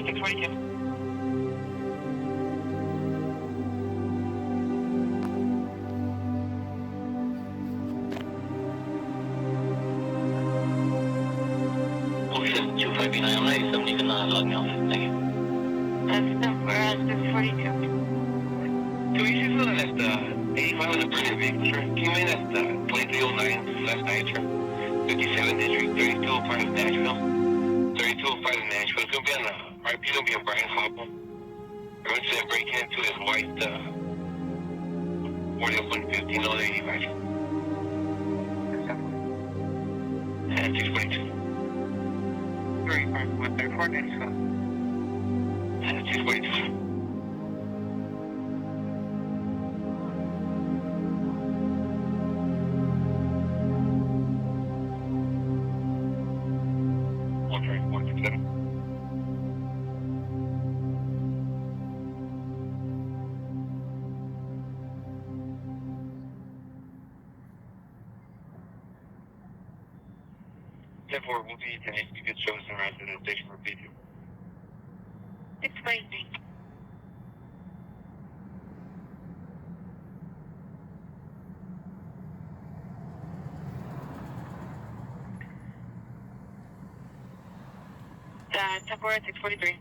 642. Ocean 259, I'm 97, you can log me off. Thank you. That's number 642. So you should fill in at 85 on the burning vehicle, sir. Came in at 2309 last night, sir. 57 District, 3205 Nashville. 3205 in Nashville. It's going to be on the RP, it'll be on Brian Hopple. Everyone's saying breaking into his white 4150, no 85. And 642. 35, 134, Nashville. And 642. Therefore, will be to need to get shows and around to the station for video. 643. Temporary 643.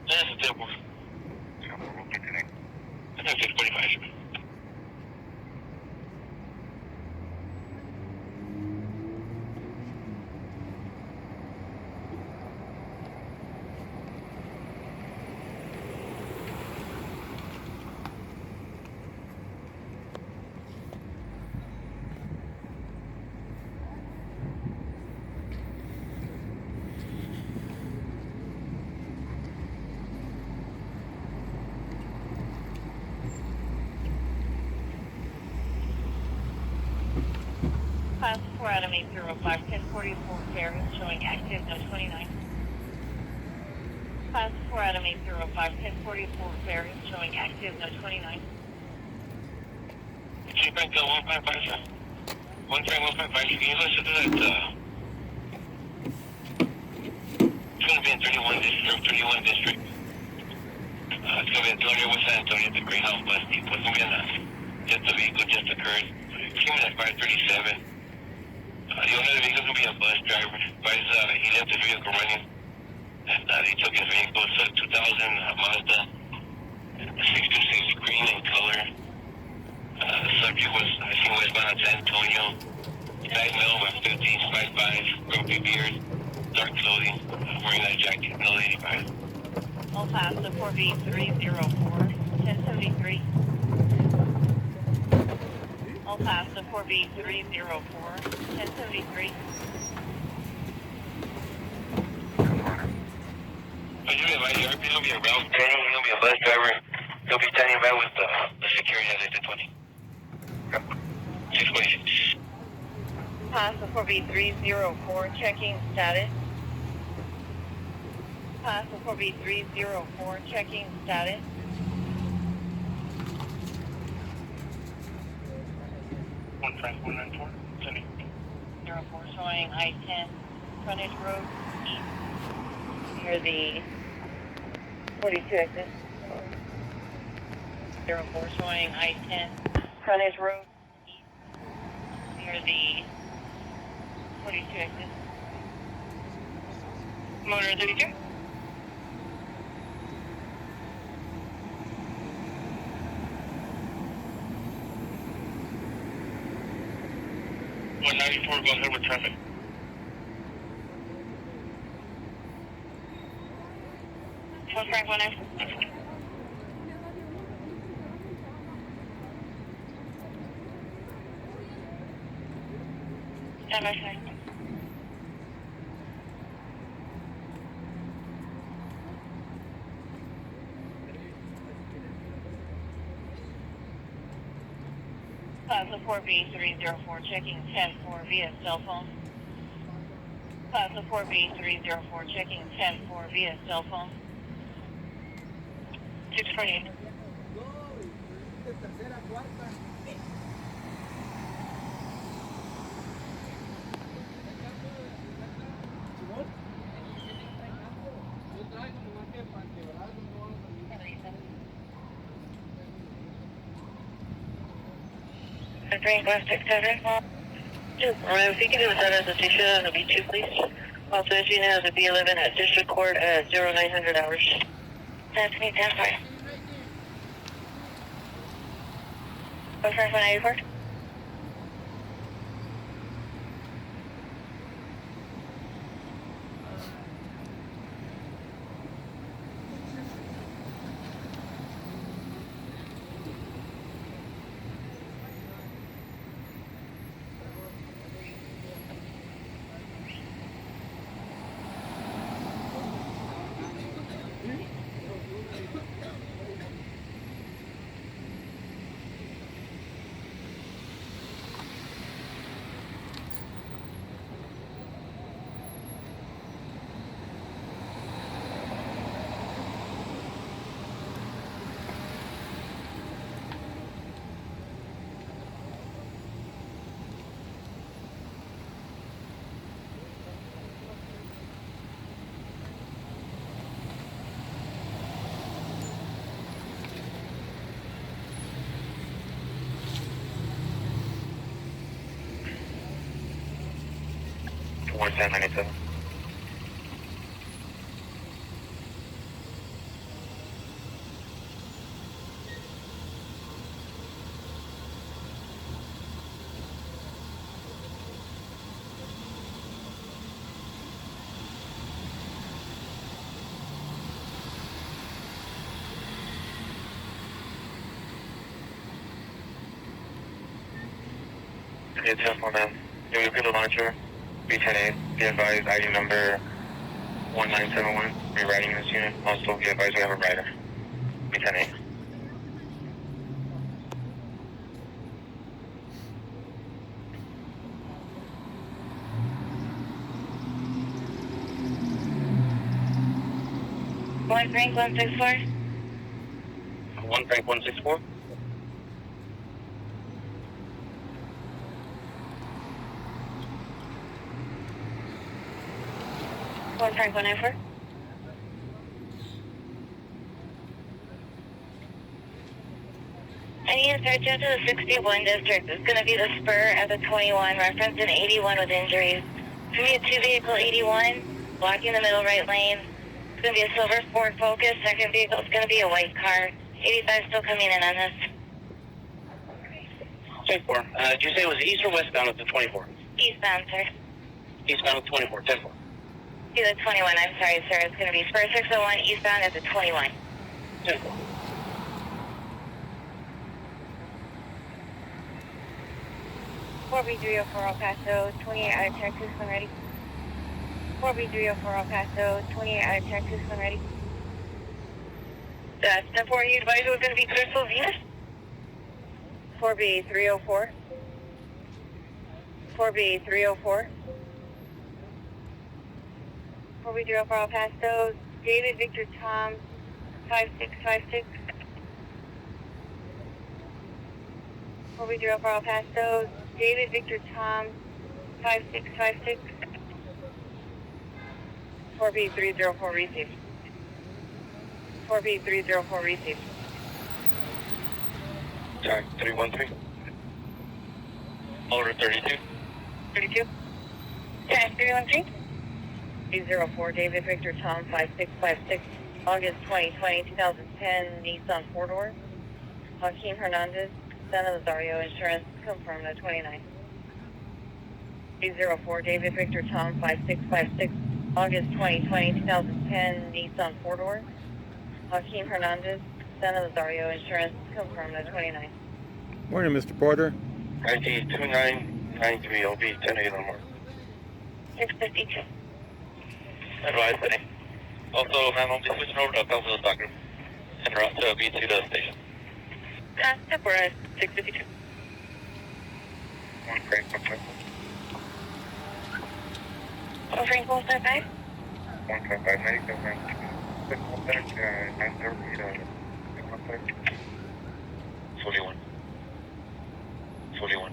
That's a temple. We'll get to that. That's 645. Class 4 Adam 805, 1044 ferry showing active, no 29. Class 4 Adam 805, 1044 ferry showing active, no 29. Chief Bank 155, sir. 155, can you listen to that? It's going to be in 31 district. It's going to be in Antonio, West San Antonio, the Greyhound bus depot. It's going to be on just the vehicle just occurred. It came in at 537. The owner of the vehicle is going to be a bus driver. He left his vehicle running, and they took his vehicle. It's a 2000 Mazda 626 green in color. The subject was, I think, westbound at San Antonio. Guy male, about 15, 5'5", grumpy beard, dark clothing, wearing that jacket, no 85. All Paso 4B304, 1073. All Paso 4B304, 1073. You'll be a route trainer, you'll be a bus driver. He'll be standing by with the security as I said 20. 646. Paso 4B304, checking status. Paso 4B304, checking status. 15194. 04 showing I-10, frontage road east near the 42 exit. 04 showing I-10, frontage road east near the 42 exit. Motor 32. One 94 goes ahead with traffic. One Frank 19. Stand by side. Paso 4B304 checking 10-4 via cell phone. Paso 4B304 checking 10-4 via cell phone. 648. Green Glass 67. If you can do that as a station, it'll be 2, please. Also, as you know, the B11 at District Court at 0900 hours. That's me, 10 5. 154. One 1097. It's 10-4, man. You will get the launcher. B10A, be advised, ID number 1971, rewriting this unit. Also, be advised we have a rider. B10A. One Frank 164. 1 Frank 164. One Frank 194. Any inside to the 61 district is going to be the spur at the 21, reference an 81 with injuries. It's going to be a 2-vehicle 81, blocking the middle right lane. It's going to be a silver Ford Focus. Second vehicle is going to be a white car. 85 still coming in on this. 10-4. Did you say it was east or westbound with the 24? Eastbound, sir. Eastbound with 24, 10-4. See the 21, I'm sorry, sir. It's going to be spur 601 eastbound at the 21. 10-4. B304 El Paso, 28 out of Texas, when ready. 4B304 El Paso, 28 out of Texas, when ready. That's the 4 you advised was going to be Crystal Venus. 4B 304. 4B 304. 4B 304, I'll pass those. David Victor Tom 5656. 4B 304, I'll pass those. David Victor Tom 5656. 4B 304 received. 4B 304 received. Time 313. Order 32. 32. Time 313. 304 David Victor Tom 5656. August 2020, 2010 Nissan 4-door. Joaquin Hernandez, San Rosario Insurance, confirmed at 29. 304 David Victor Tom 5656. August 2020, 2010 Nissan 4-door. Joaquin Hernandez, San Rosario Insurance, confirmed at 29. Morning, Mr. Porter. ID 2993 OB 10 more. 652. Advise today. Also, ma'am, I'll be switching over to Paso Soccer and route to B to the station. Step, we're at 652. One break, one break. Offering full step 5. 155 medical, man. 41. 41.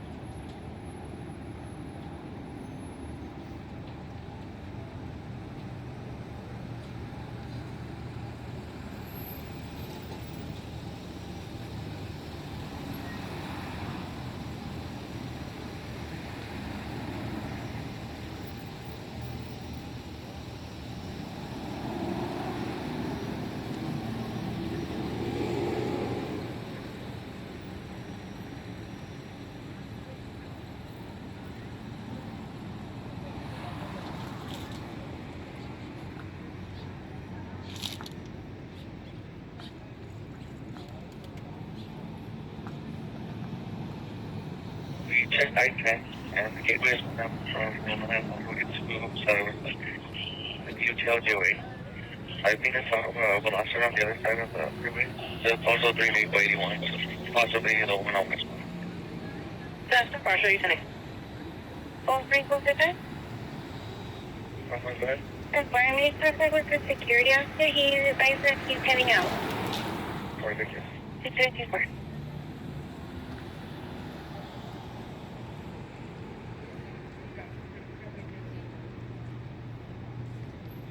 We checked I-10 and the gateway is from Manhattan over to the UTLGOA. 5 minutes out of Veloster on the other side of the freeway. That's also 3 made by 81, possibly the one on this one. That's the partial using it. Offering full step 5. Go ahead. Environment suspect was a security officer. He advised that he's heading out. Sorry, thank you. 654.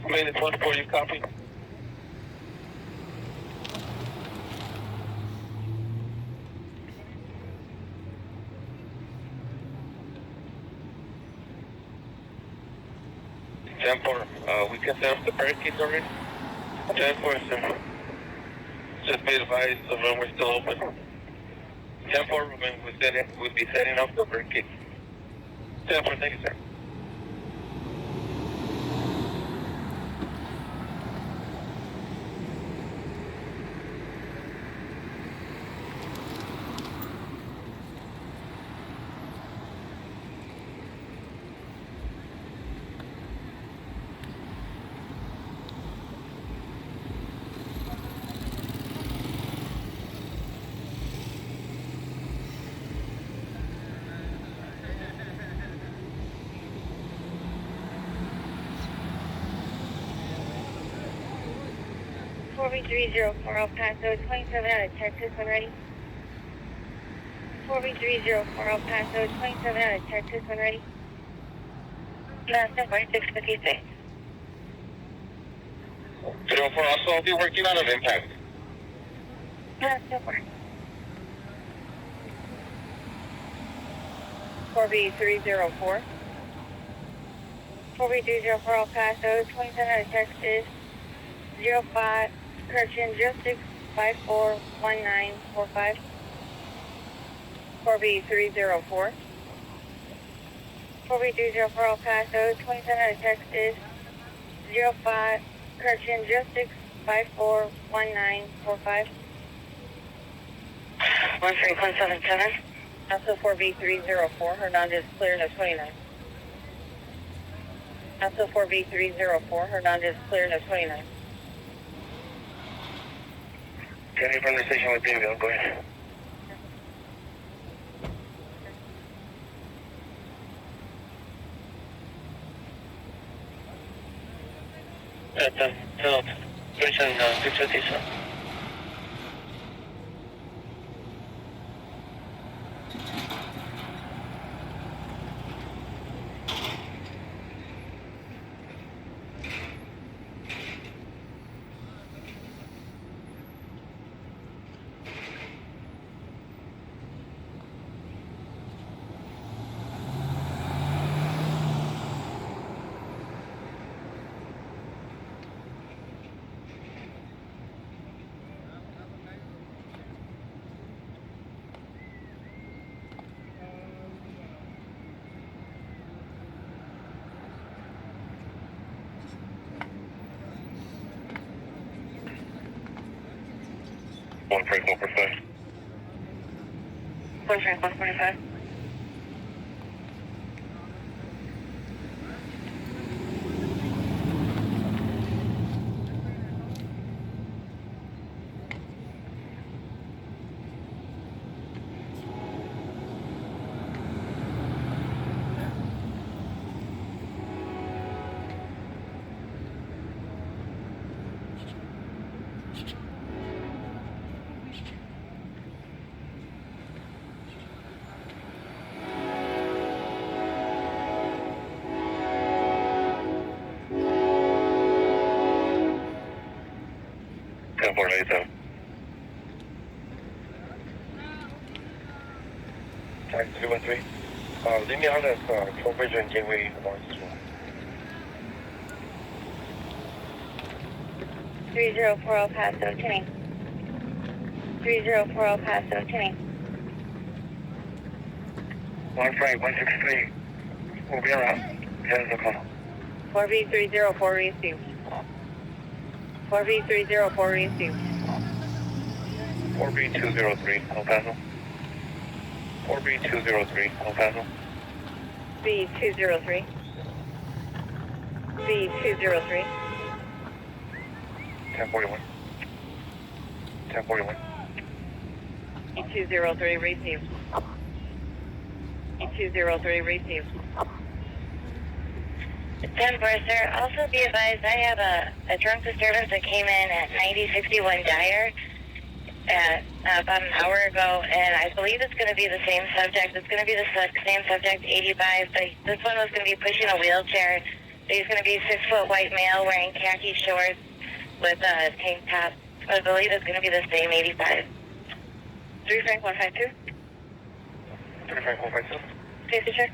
Minute 1 you copy. We can set up the barricades already. 10-4, sir. Just be advised the room is still open. 10-4, we'll be setting up the barricades. 10-4, thank you, sir. Corby 304 El Paso, 27 out of Texas when ready. Corby 304 El Paso, 27 out of Texas when ready. Last step, 656. 304, also I'll be working on an impact. Last step, Corby 304. Corby 304 El Paso, 27 out of Texas. 05, correction, 06541945. Corby 304. Corby 304 El Paso, 27 out of Texas. 05, correction, 06541945. 13177. Also 4B304, Hernandez cleared at 29. Also 4B304, Hernandez cleared at 29. 10 from the station with Greenville, go ahead. Help. Station 657. One Frank 145. 1 Frank 145. Taxi 313. Leave me on at Toll Bridge and Gateway 1. 3040 Paso, tuning. 3040 Paso, tuning. 1 Frank 163. We'll be around. Here's the call. 4B304 received. 4B304 received. 4B203, El Paso. 4B203, El Paso. B203. B203. 1041. 1041. B203 received. B203 received. 10-4, sir. Also be advised, I have a drunk disturbance that came in at 9061 Dyer about an hour ago, and I believe it's going to be the same subject. It's going to be the same subject, 85, but this one was going to be pushing a wheelchair. He's going to be 6-foot white male wearing khaki shorts with a tank top. I believe it's going to be the same 85. 3 Frank 152. 3 Frank 152. Safety check.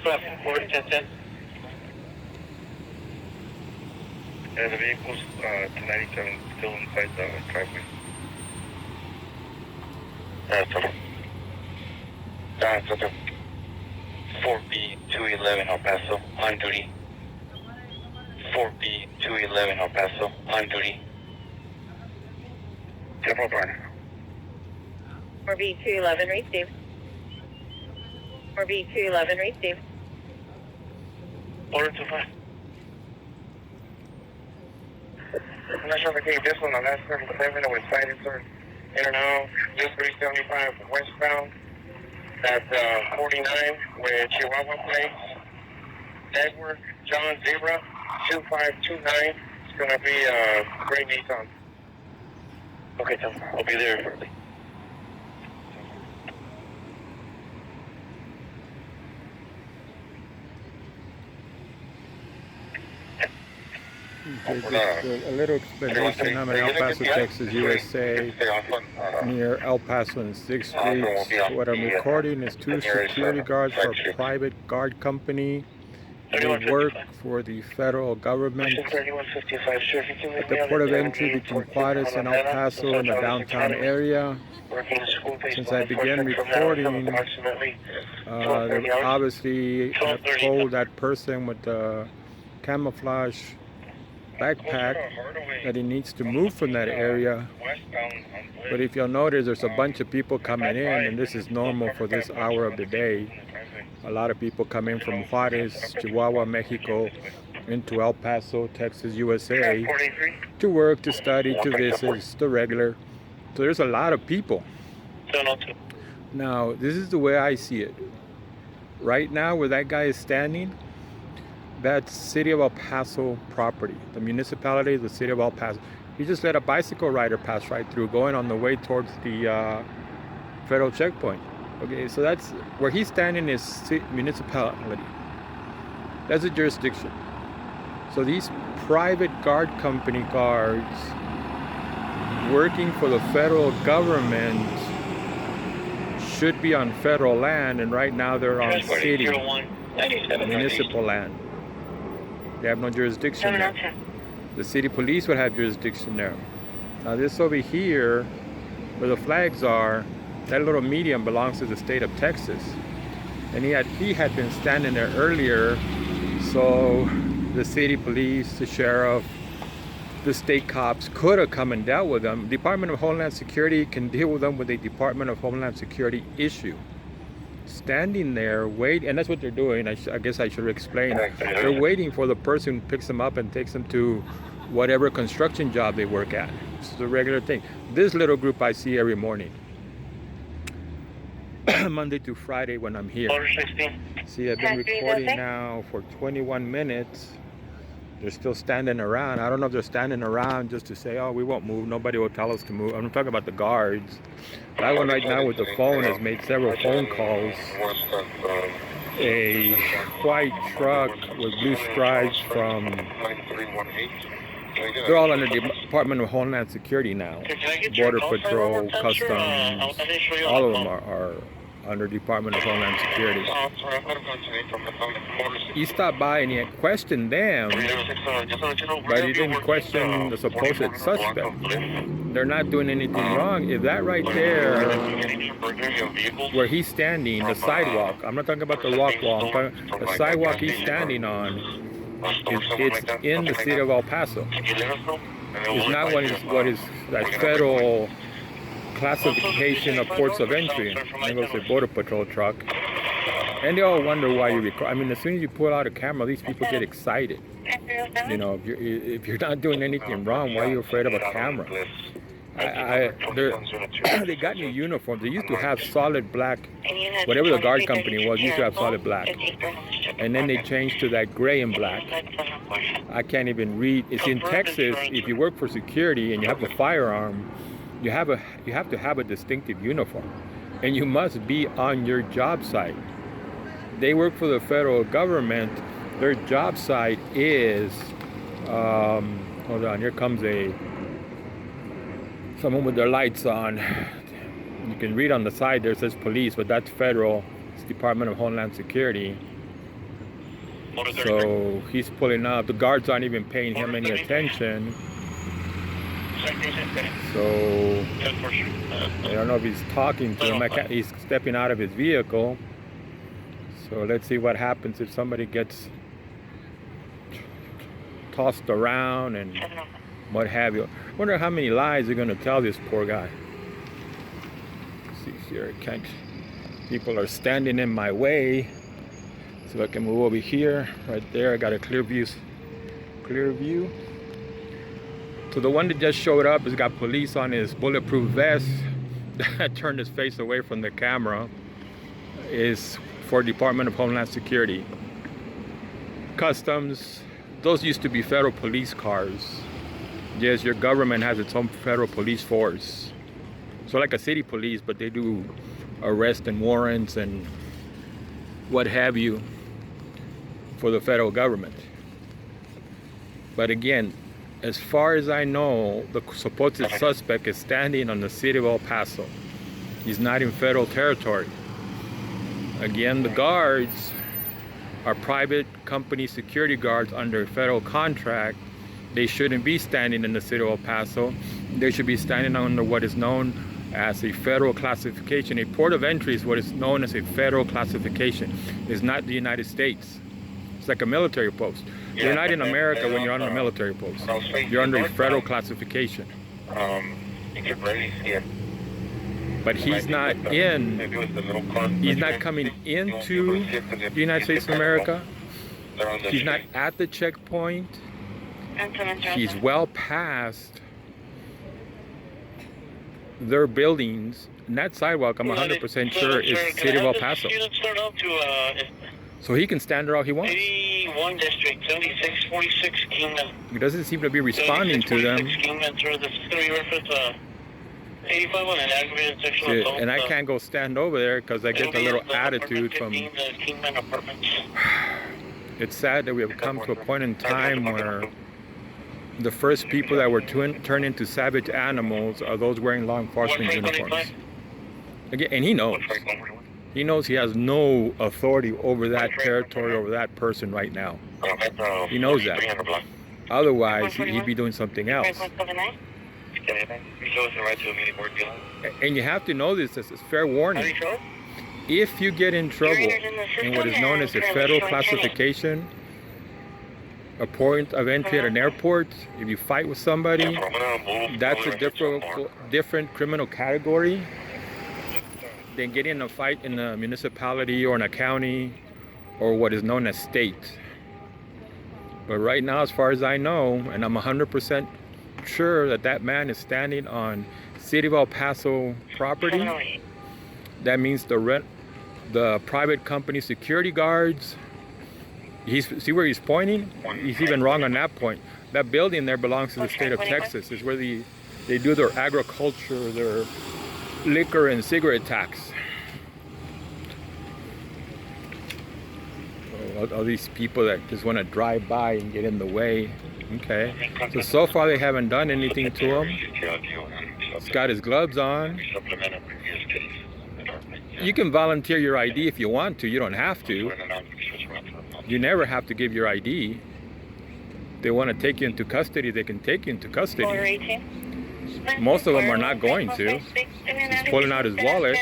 Left, forward 1010. And the vehicle's 297 still inside the driveway. That's okay. That's okay. 4B211 El Paso, on duty. 4B211 El Paso, on duty. Temple Barn. 4B211 received. 4B211 received. Order 25. I'm not sure if I gave this one on that certain payment with silencer in and out, just 375 westbound. That's 49 with Chihuahua plates. Edward John Zebra 2529. It's gonna be a gray Nissan. Okay, Tom, I'll be there shortly. Just a little explanation. I'm in El Paso, Texas, USA, near El Paso and 6th Street. What I'm recording is two security guards for a private guard company. They work for the federal government. At the port of entry between Juarez and El Paso in the downtown area. Since I began recording, they obviously have told that person with the camouflage backpack that he needs to move from that area. But if you'll notice, there's a bunch of people coming in, and this is normal for this hour of the day. A lot of people come in from Juarez, Chihuahua, Mexico, into El Paso, Texas, USA, 43. to work, to study, to visit. It's the regular. So there's a lot of people. 702. Now, this is the way I see it. Right now, where that guy is standing, that's City of El Paso property. The municipality is the City of El Paso. He just let a bicycle rider pass right through, going on the way towards the federal checkpoint. Okay, so that's where he's standing is municipality. That's a jurisdiction. So these private guard company guards working for the federal government should be on federal land, and right now they're on city, municipal land. They have no jurisdiction there. The city police would have jurisdiction there. Now this over here, where the flags are, that little medium belongs to the state of Texas. And he had been standing there earlier, so the city police, the sheriff, the state cops could have come and dealt with them. Department of Homeland Security can deal with them with a Department of Homeland Security issue. Standing there, wait, and that's what they're doing. I guess I should explain. They're waiting for the person who picks them up and takes them to whatever construction job they work at. It's a regular thing. This little group I see every morning. Monday to Friday when I'm here. See, I've been recording now for 21 minutes. They're still standing around. I don't know if they're standing around just to say, oh, we won't move. Nobody will tell us to move. I'm talking about the guards. That one right now with the phone has made several phone calls. A white truck with blue stripes from... They're all under the Department of Homeland Security now. Border Patrol, Customs, all of them are under Department of Homeland Security. He stopped by and he questioned them, but he didn't question the supposed suspect. They're not doing anything wrong. If that right there, where he's standing, the sidewalk, I'm not talking about the walk wall, I'm talking the sidewalk he's standing on, it's in the city of El Paso. It's not what is that federal classification of ports of entry. There goes the Border Patrol truck. And they all wonder why you record. I mean, as soon as you pull out a camera, these people get excited. You know, if you're not doing anything wrong, why are you afraid of a camera? They got new uniforms. They used to have solid black, whatever the guard company was, used to have solid black. And then they changed to that gray and black. I can't even read. It's in Texas. If you work for security and you have a firearm, you have to have a distinctive uniform. And you must be on your job site. They work for the federal government. Their job site is, hold on, here comes someone with their lights on. You can read on the side there, it says police, but that's federal. It's Department of Homeland Security. So he's pulling up. The guards aren't even paying him any attention. So I don't know if he's talking to him. He's stepping out of his vehicle. So let's see what happens if somebody gets tossed around and what have you. I wonder how many lies they're going to tell this poor guy. Let's see here, people are standing in my way. So if I can move over here, right there, I got a clear view. So the one that just showed up has got police on his bulletproof vest that turned his face away from the camera, is for Department of Homeland Security. Customs, those used to be federal police cars. Yes, your government has its own federal police force. So like a city police, but they do arrest and warrants and what have you for the federal government. But again, as far as I know, the supposed suspect is standing on the city of El Paso. He's not in federal territory. Again, the guards are private company security guards under federal contract. They shouldn't be standing in the city of El Paso. They should be standing under what is known as a federal classification. A port of entry is what is known as a federal classification. It's not the United States. It's like a military post. You're not in America when you're on a military post. You're under a federal classification. But he's not coming into the United States of America He's not at the checkpoint. He's well past their buildings. And that sidewalk, I'm 100% sure, is City of El Paso. So he can stand there all he wants. 81 District, 7646 Kingman. He doesn't seem to be responding to them. Kingman, sir. This is going to be reference 85 on an aggravated sexual assault. And I can't go stand over there because I get a little attitude from... Kingman Apartments. It's sad that we have come to a point in time where the first people that were turned into savage animals are those wearing law enforcement uniforms. Again, and he knows. He knows he has no authority over that territory, over that person right now. He knows that. Otherwise, he'd be doing something else. And you have to know this as a fair warning. If you get in trouble in what is known as a federal classification, a point of entry at an airport, if you fight with somebody, that's a different criminal category than getting in a fight in a municipality or in a county or what is known as state. But right now, as far as I know, and I'm 100% sure that that man is standing on City of El Paso property. That means the private company security guards. See where he's pointing? He's even wrong on that point. That building there belongs to the state of Texas. It's where they do their agriculture, their liquor and cigarette tax. All these people that just want to drive by and get in the way. Okay. So far they haven't done anything to him. He's got his gloves on. You can volunteer your ID if you want to. You don't have to. You never have to give your ID. They want to take you into custody, they can take you into custody. Most of them are not going to. He's pulling out his wallet.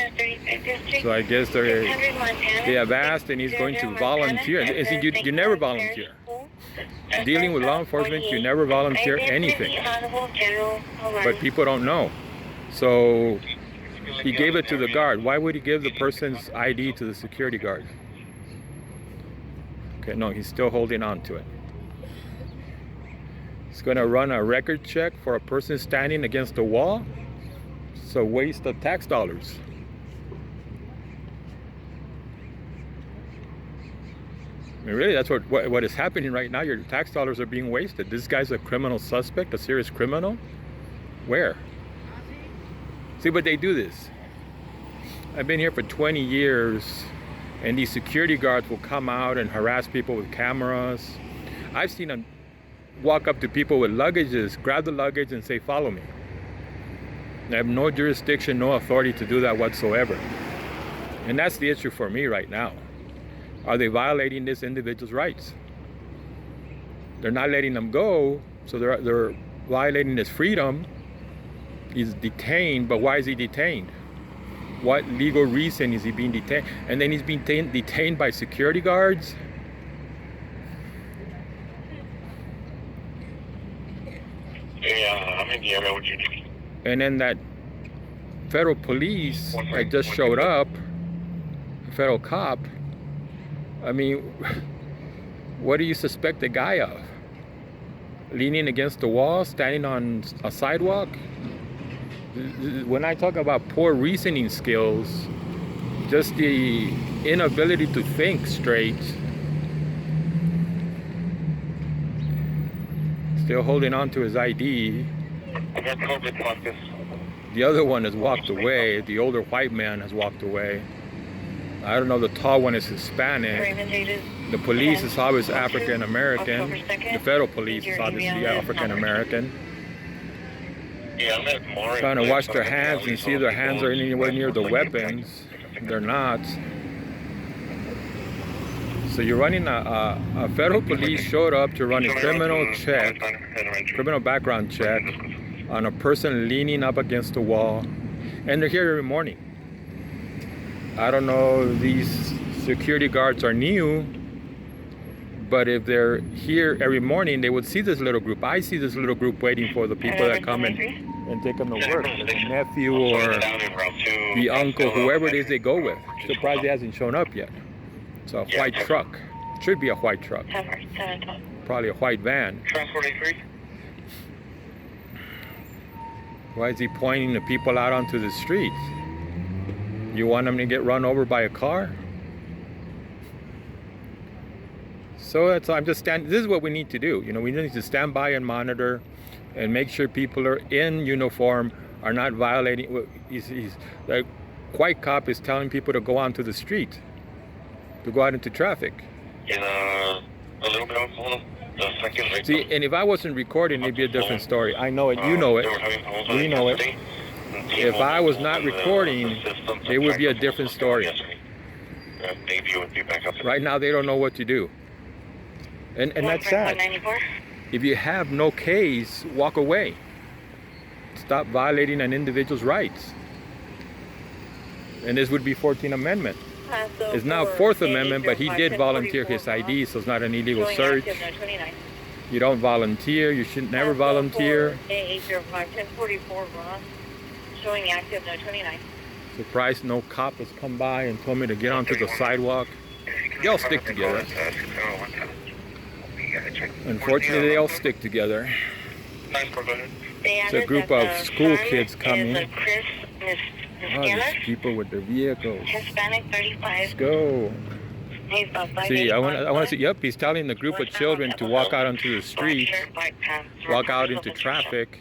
So I guess they have asked and he's going to volunteer. And see, you never volunteer. Dealing with law enforcement, you never volunteer anything. But people don't know. So he gave it to the guard. Why would he give the person's ID to the security guard? Okay, no, he's still holding on to it. He's going to run a record check for a person standing against a wall. It's a waste of tax dollars. I mean, really, that's what is happening right now. Your tax dollars are being wasted. This guy's a criminal suspect, a serious criminal. Where? See, but they do this. I've been here for 20 years, and these security guards will come out and harass people with cameras. I've seen them walk up to people with luggages, grab the luggage and say, follow me. They have no jurisdiction, no authority to do that whatsoever. And that's the issue for me right now. Are they violating this individual's rights? They're not letting them go, so they're violating his freedom. He's detained, but why is he detained? What legal reason is he being detained? And then he's being detained by security guards? Yeah, I'm in the area. What you need? And then that federal police that just showed up, federal cop, I mean, what do you suspect the guy of? Leaning against the wall, standing on a sidewalk? When I talk about poor reasoning skills, just the inability to think straight. Still holding on to his ID. The other one has walked away. The older white man has walked away. I don't know, the tall one is Hispanic. The police is always African American. The federal police is obviously African American. Trying to wash their hands and see if their hands are anywhere near the weapons. They're not. So you're running a federal police showed up to run a criminal background check on a person leaning up against the wall, and they're here every morning. I don't know if these security guards are new, but if they're here every morning, they would see this little group. I see this little group waiting for the people that come and take them to work. The nephew or the uncle, whoever it is they go with. Surprised he hasn't shown up yet. It's a white truck. Should be a white truck. 712. Probably a white van. Transport 83. Why is he pointing the people out onto the streets? You want them to get run over by a car? So I'm just standing. This is what we need to do. You know, we need to stand by and monitor, and make sure people are in uniform, are not violating. The white cop is telling people to go onto the street, to go out into traffic. In a little bit of the second right. See, and if I wasn't recording, it'd be a different story. I know it. You know it. We know it. If I was not recording, it would be a different story. Right now, they don't know what to do. And that's sad. If you have no case, walk away. Stop violating an individual's rights. And this would be 14th Amendment. It's now 4th Amendment, but he did volunteer his ID, so it's not an illegal search. You don't volunteer. You should never volunteer. Showing active, no 29. Surprised no cop has come by and told me to get onto the sidewalk. They all stick together. Unfortunately, they all stick together. It's a group of school kids coming. Oh, these people with their vehicles. Hispanic 35. Let's go. See, I want to see. Yep, he's telling the group of children to walk out onto the street, walk out into traffic.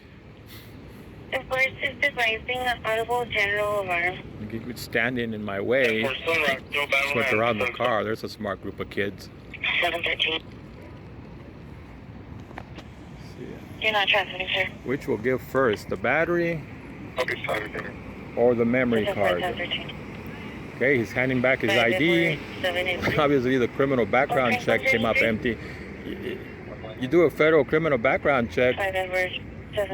The first is devising an audible general alarm. You could stand in my way. Just went around the car. There's a smart group of kids. 713. You're not transmitting, sir. Which will give first, the battery Okay, sorry. or the memory card? Okay, he's handing back his ID. Obviously, the criminal background check came up empty. You do a federal criminal background check,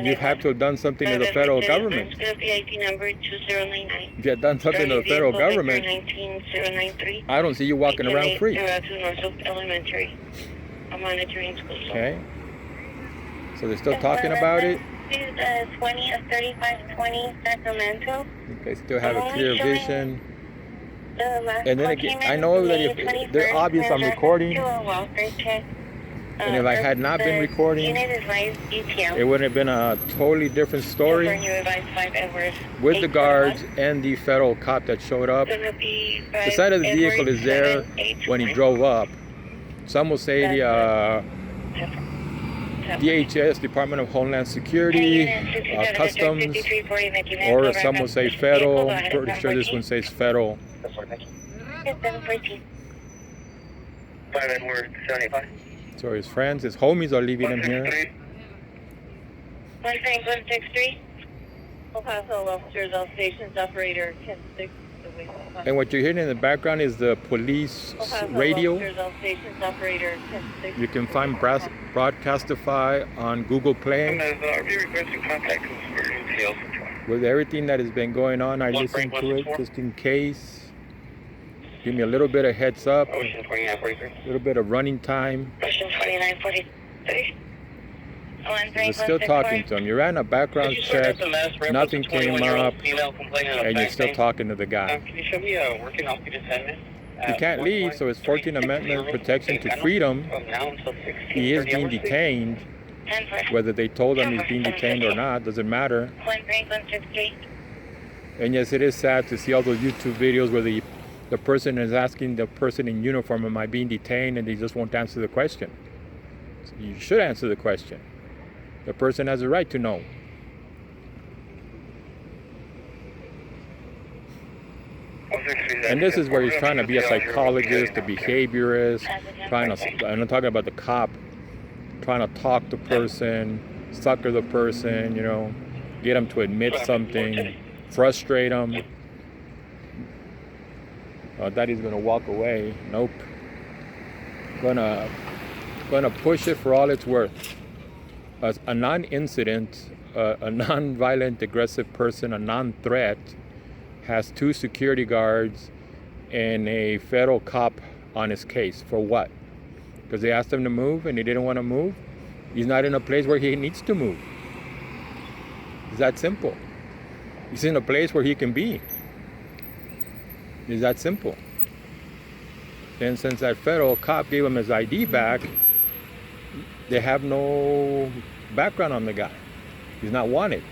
you have to have done something to the federal government. If you had done something to the federal government, I don't see you walking around free. Okay. So they're still talking about it? 20 of 3520 Sacramento. Okay, still have a clear vision. And then again, I know that if they're obvious I'm recording, and if I had not been recording, it would have been a totally different story with the guards and the federal cop that showed up. The side of the vehicle is there when he drove up. Some will say the DHS, Department of Homeland Security, Customs, or some will say federal. I'm pretty sure this one says federal. So his friends, his homies are leaving him here. 163. Paso officers, all stations, operator 106. And what you're hearing in the background is the police radio. You can find Broadcastify on Google Play. With everything that has been going on, I listen to it just in case. Give me a little bit of heads up, a little bit of running time. You're still talking to him. You ran a background check, nothing came up, and you're still talking to the guy. Can you show me a working off you send You can't leave, so it's 14th Amendment protection to freedom. He is being detained. Whether they told him he's being detained or not, doesn't matter. And yes, it is sad to see all those YouTube videos where the person is asking the person in uniform, am I being detained? And they just won't answer the question. So you should answer the question. The person has a right to know. And this is where he's trying to be a psychologist, a behaviorist, I'm not talking about the cop, trying to talk the person, sucker the person, you know, get them to admit something, frustrate them. Daddy's gonna walk away. Nope. Gonna push it for all it's worth. A non-incident, a non-violent, aggressive person, a non-threat, has 2 security guards and a federal cop on his case. For what? Because they asked him to move and he didn't want to move? He's not in a place where he needs to move. It's that simple. He's in a place where he can be. It's that simple. And since that federal cop gave him his ID back, they have no background on the guy. He's not wanted.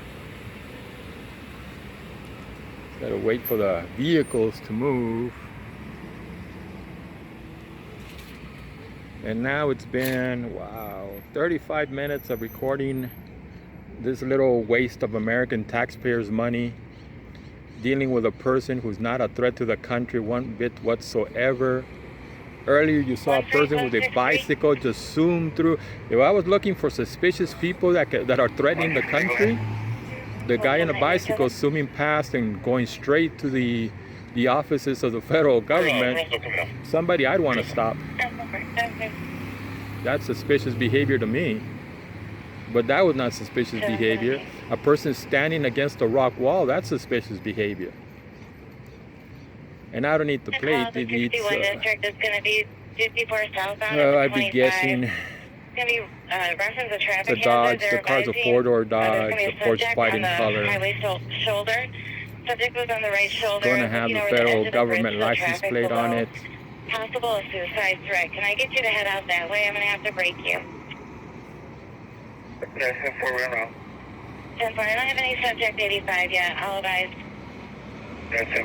Gotta wait for the vehicles to move. And now it's been, wow, 35 minutes of recording this little waste of American taxpayers' money, dealing with a person who's not a threat to the country one bit whatsoever. Earlier you saw a person with a bicycle just zoom through. If I was looking for suspicious people that are threatening the country, the guy on a bicycle zooming past and going straight to the offices of the federal government, somebody I'd want to stop. That's suspicious behavior to me. But that was not suspicious behavior. A person standing against a rock wall, that's suspicious behavior. And I don't need the plate. The 61 district is going to be 54 southbound. I'd be guessing. It's going to be reference a traffic The Dodge, hazard. the car's a four-door Dodge, the porch white in color. Highway shoulder. Subject was on the right shoulder. Going to have the federal government license plate on it. Possible suicide threat. Can I get you to head out that way? I'm going to have to break you. Okay, 10-4, we're around. 10-4, I don't have any subject 85 yet. I'll advise.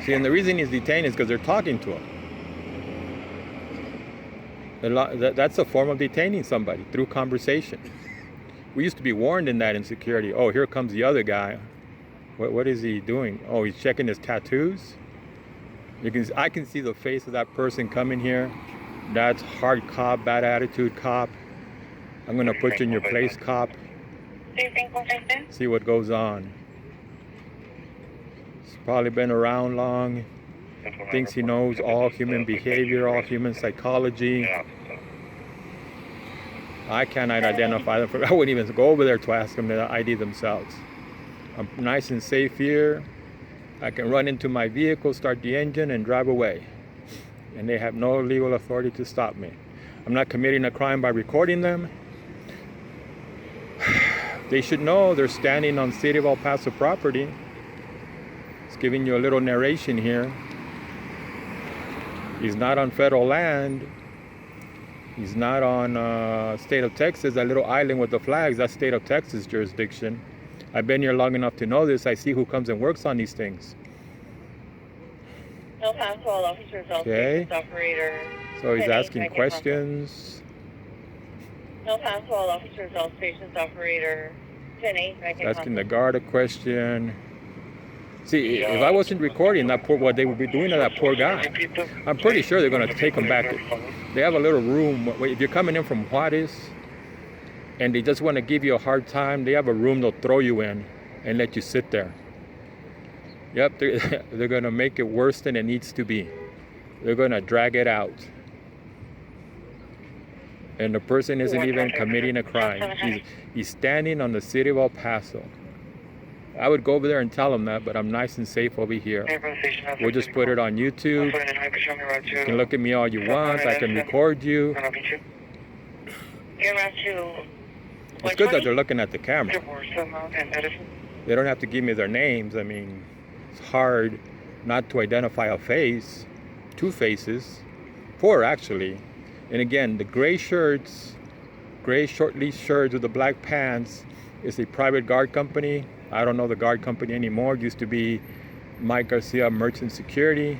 See, and the reason he's detained is because they're talking to him. That's a form of detaining somebody, through conversation. We used to be warned in that in security. Oh, here comes the other guy. What is he doing? Oh, he's checking his tattoos. I can see the face of that person coming here. That's hard cop, bad attitude cop. I'm gonna put you in your place, cop. See what goes on. He's probably been around long. Thinks he knows all human behavior, all human psychology. I cannot identify them. I wouldn't even go over there to ask them to ID themselves. I'm nice and safe here. I can run into my vehicle, start the engine, and drive away. And they have no legal authority to stop me. I'm not committing a crime by recording them. They should know they're standing on City of El Paso property. It's giving you a little narration here. He's not on federal land. He's not on state of Texas, that little island with the flags. That's state of Texas jurisdiction. I've been here long enough to know this. I see who comes and works on these things. El Paso officers, Okay. operator. So he's asking questions. El Paso officers, all stations operator. Penny. Asking the guard a question. See, if I wasn't recording what they would be doing to that poor guy, I'm pretty sure they're going to take him back. They have a little room. If you're coming in from Juarez and they just want to give you a hard time, they have a room they'll throw you in and let you sit there. Yep, they're going to make it worse than it needs to be. They're going to drag it out. And the person isn't even committing a crime. He's standing on the City of El Paso. I would go over there and tell them that, but I'm nice and safe over here. We'll just put it on YouTube. You can look at me all you want. I can record you. It's good that they're looking at the camera. They don't have to give me their names. I mean, it's hard not to identify a face. Two faces. Four, actually. And again, the gray shirts, gray short-sleeve shirts with the black pants is a private guard company. I don't know the guard company anymore. It used to be Mike Garcia Merchant Security.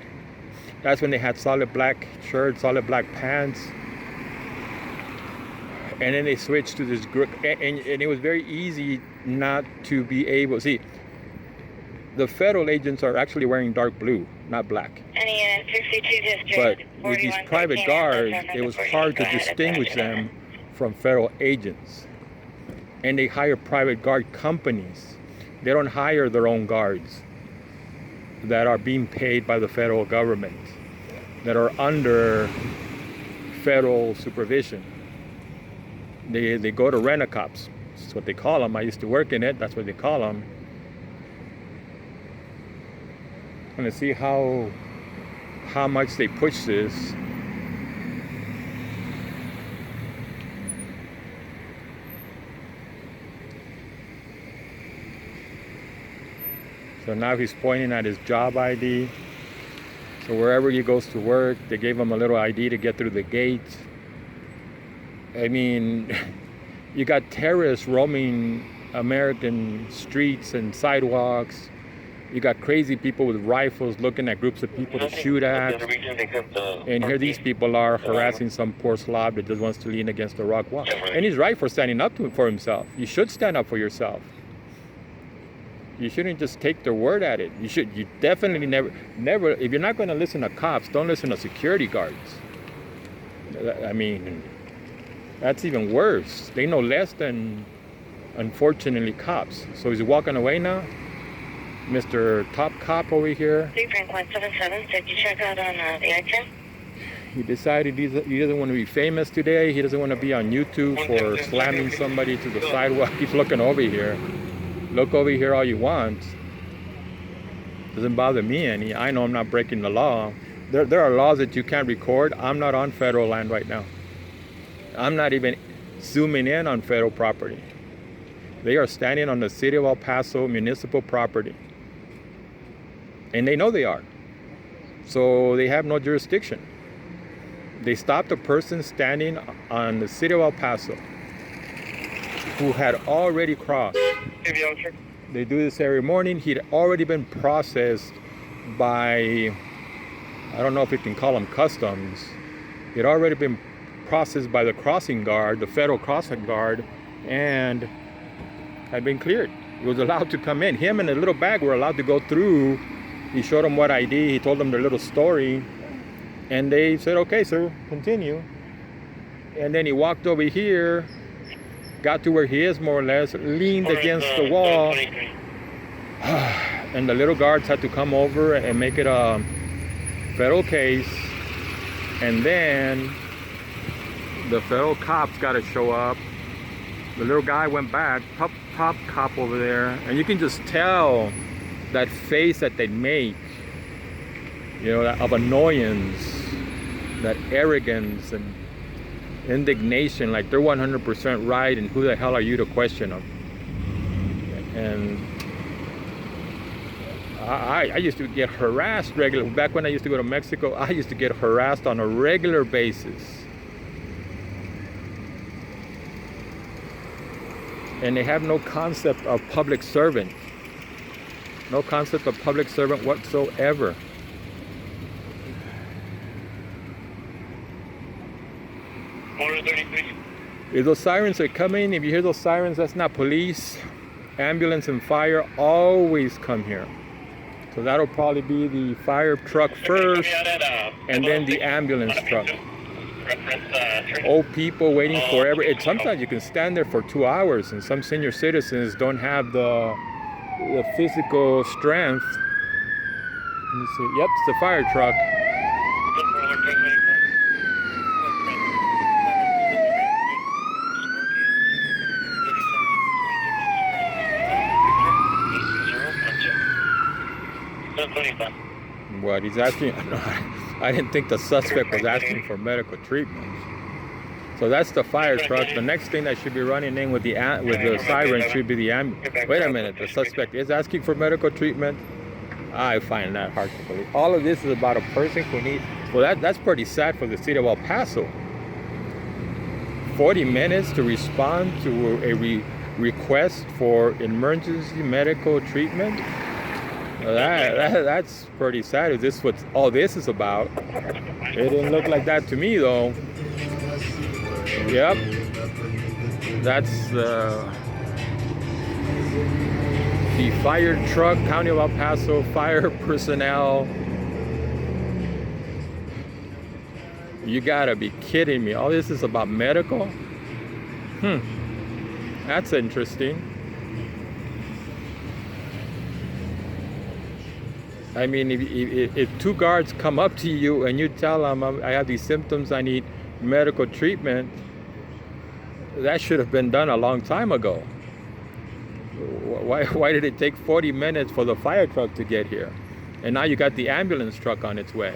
That's when they had solid black shirts, solid black pants. And then they switched to this group, and it was very easy not to be able, see, the federal agents are actually wearing dark blue, not black. But with these private guards, it was hard to distinguish them from federal agents. And they hire private guard companies. They don't hire their own guards that are being paid by the federal government, that are under federal supervision. They go to rent-a-cops. That's what they call them. I used to work in it. That's what they call them. I'm gonna see how much they push this. So now he's pointing at his job ID. So wherever he goes to work, they gave him a little ID to get through the gate. I mean, you got terrorists roaming American streets and sidewalks. You got crazy people with rifles looking at groups of people to shoot at. And here these people are harassing some poor slob that just wants to lean against a rock wall. And he's right for standing up for himself. You should stand up for yourself. You shouldn't just take their word at it. You definitely never, if you're not going to listen to cops, don't listen to security guards. I mean, that's even worse. They know less than, unfortunately, cops. So he's walking away now. Mr. Top Cop over here. Frank 177, did you check out on the I-10? He decided he doesn't want to be famous today. He doesn't want to be on YouTube for slamming somebody to the sidewalk. He's looking over here. Look over here all you want. Doesn't bother me any. I know I'm not breaking the law. There are laws that you can't record. I'm not on federal land right now. I'm not even zooming in on federal property. They are standing on the city of El Paso municipal property. And they know they are. So they have no jurisdiction. They stopped a person standing on the city of El Paso who had already crossed. They do this every morning. He'd already been processed by, I don't know if you can call them customs. He'd already been processed by the crossing guard, the federal crossing guard, and had been cleared. He was allowed to come in. Him and a little bag were allowed to go through. He showed them what ID. He told them their little story. And they said, okay, sir, continue. And then he walked over here, got to where he is more or less, leaned against the wall. And the little guards had to come over and make it a federal case. And then the federal cops got to show up. The little guy went back, top cop over there, and you can just tell that face that they make, you know, of annoyance, that arrogance and indignation, like they're 100% right, and who the hell are you to question them? And I used to get harassed regularly. Back when I used to go to Mexico, I used to get harassed on a regular basis. And they have no concept of public servant. No concept of public servant whatsoever. If those sirens are coming, if you hear those sirens, that's not police. Ambulance and fire always come here. So that'll probably be the fire truck first, and then the ambulance truck. Old people waiting forever. Sometimes you can stand there for 2 hours, and some senior citizens don't have the physical strength. Let me see. Yep, it's the fire truck. What he's asking? I didn't think the suspect was asking for medical treatment. So that's the fire truck. The next thing that should be running in with the siren should be the ambulance. Wait a minute, the suspect is asking for medical treatment? I find that hard to believe. All of this is about a person who needs, well, that's pretty sad for the city of El Paso. 40 minutes to respond to a request for emergency medical treatment? That's pretty sad. Is this what all this is about? It didn't look like that to me, though. Yep. That's the fire truck, County of El Paso, fire personnel. You gotta be kidding me. All this is about medical? That's interesting. I mean, if two guards come up to you and you tell them, I have these symptoms, I need medical treatment, that should have been done a long time ago. Why did it take 40 minutes for the fire truck to get here? And now you got the ambulance truck on its way.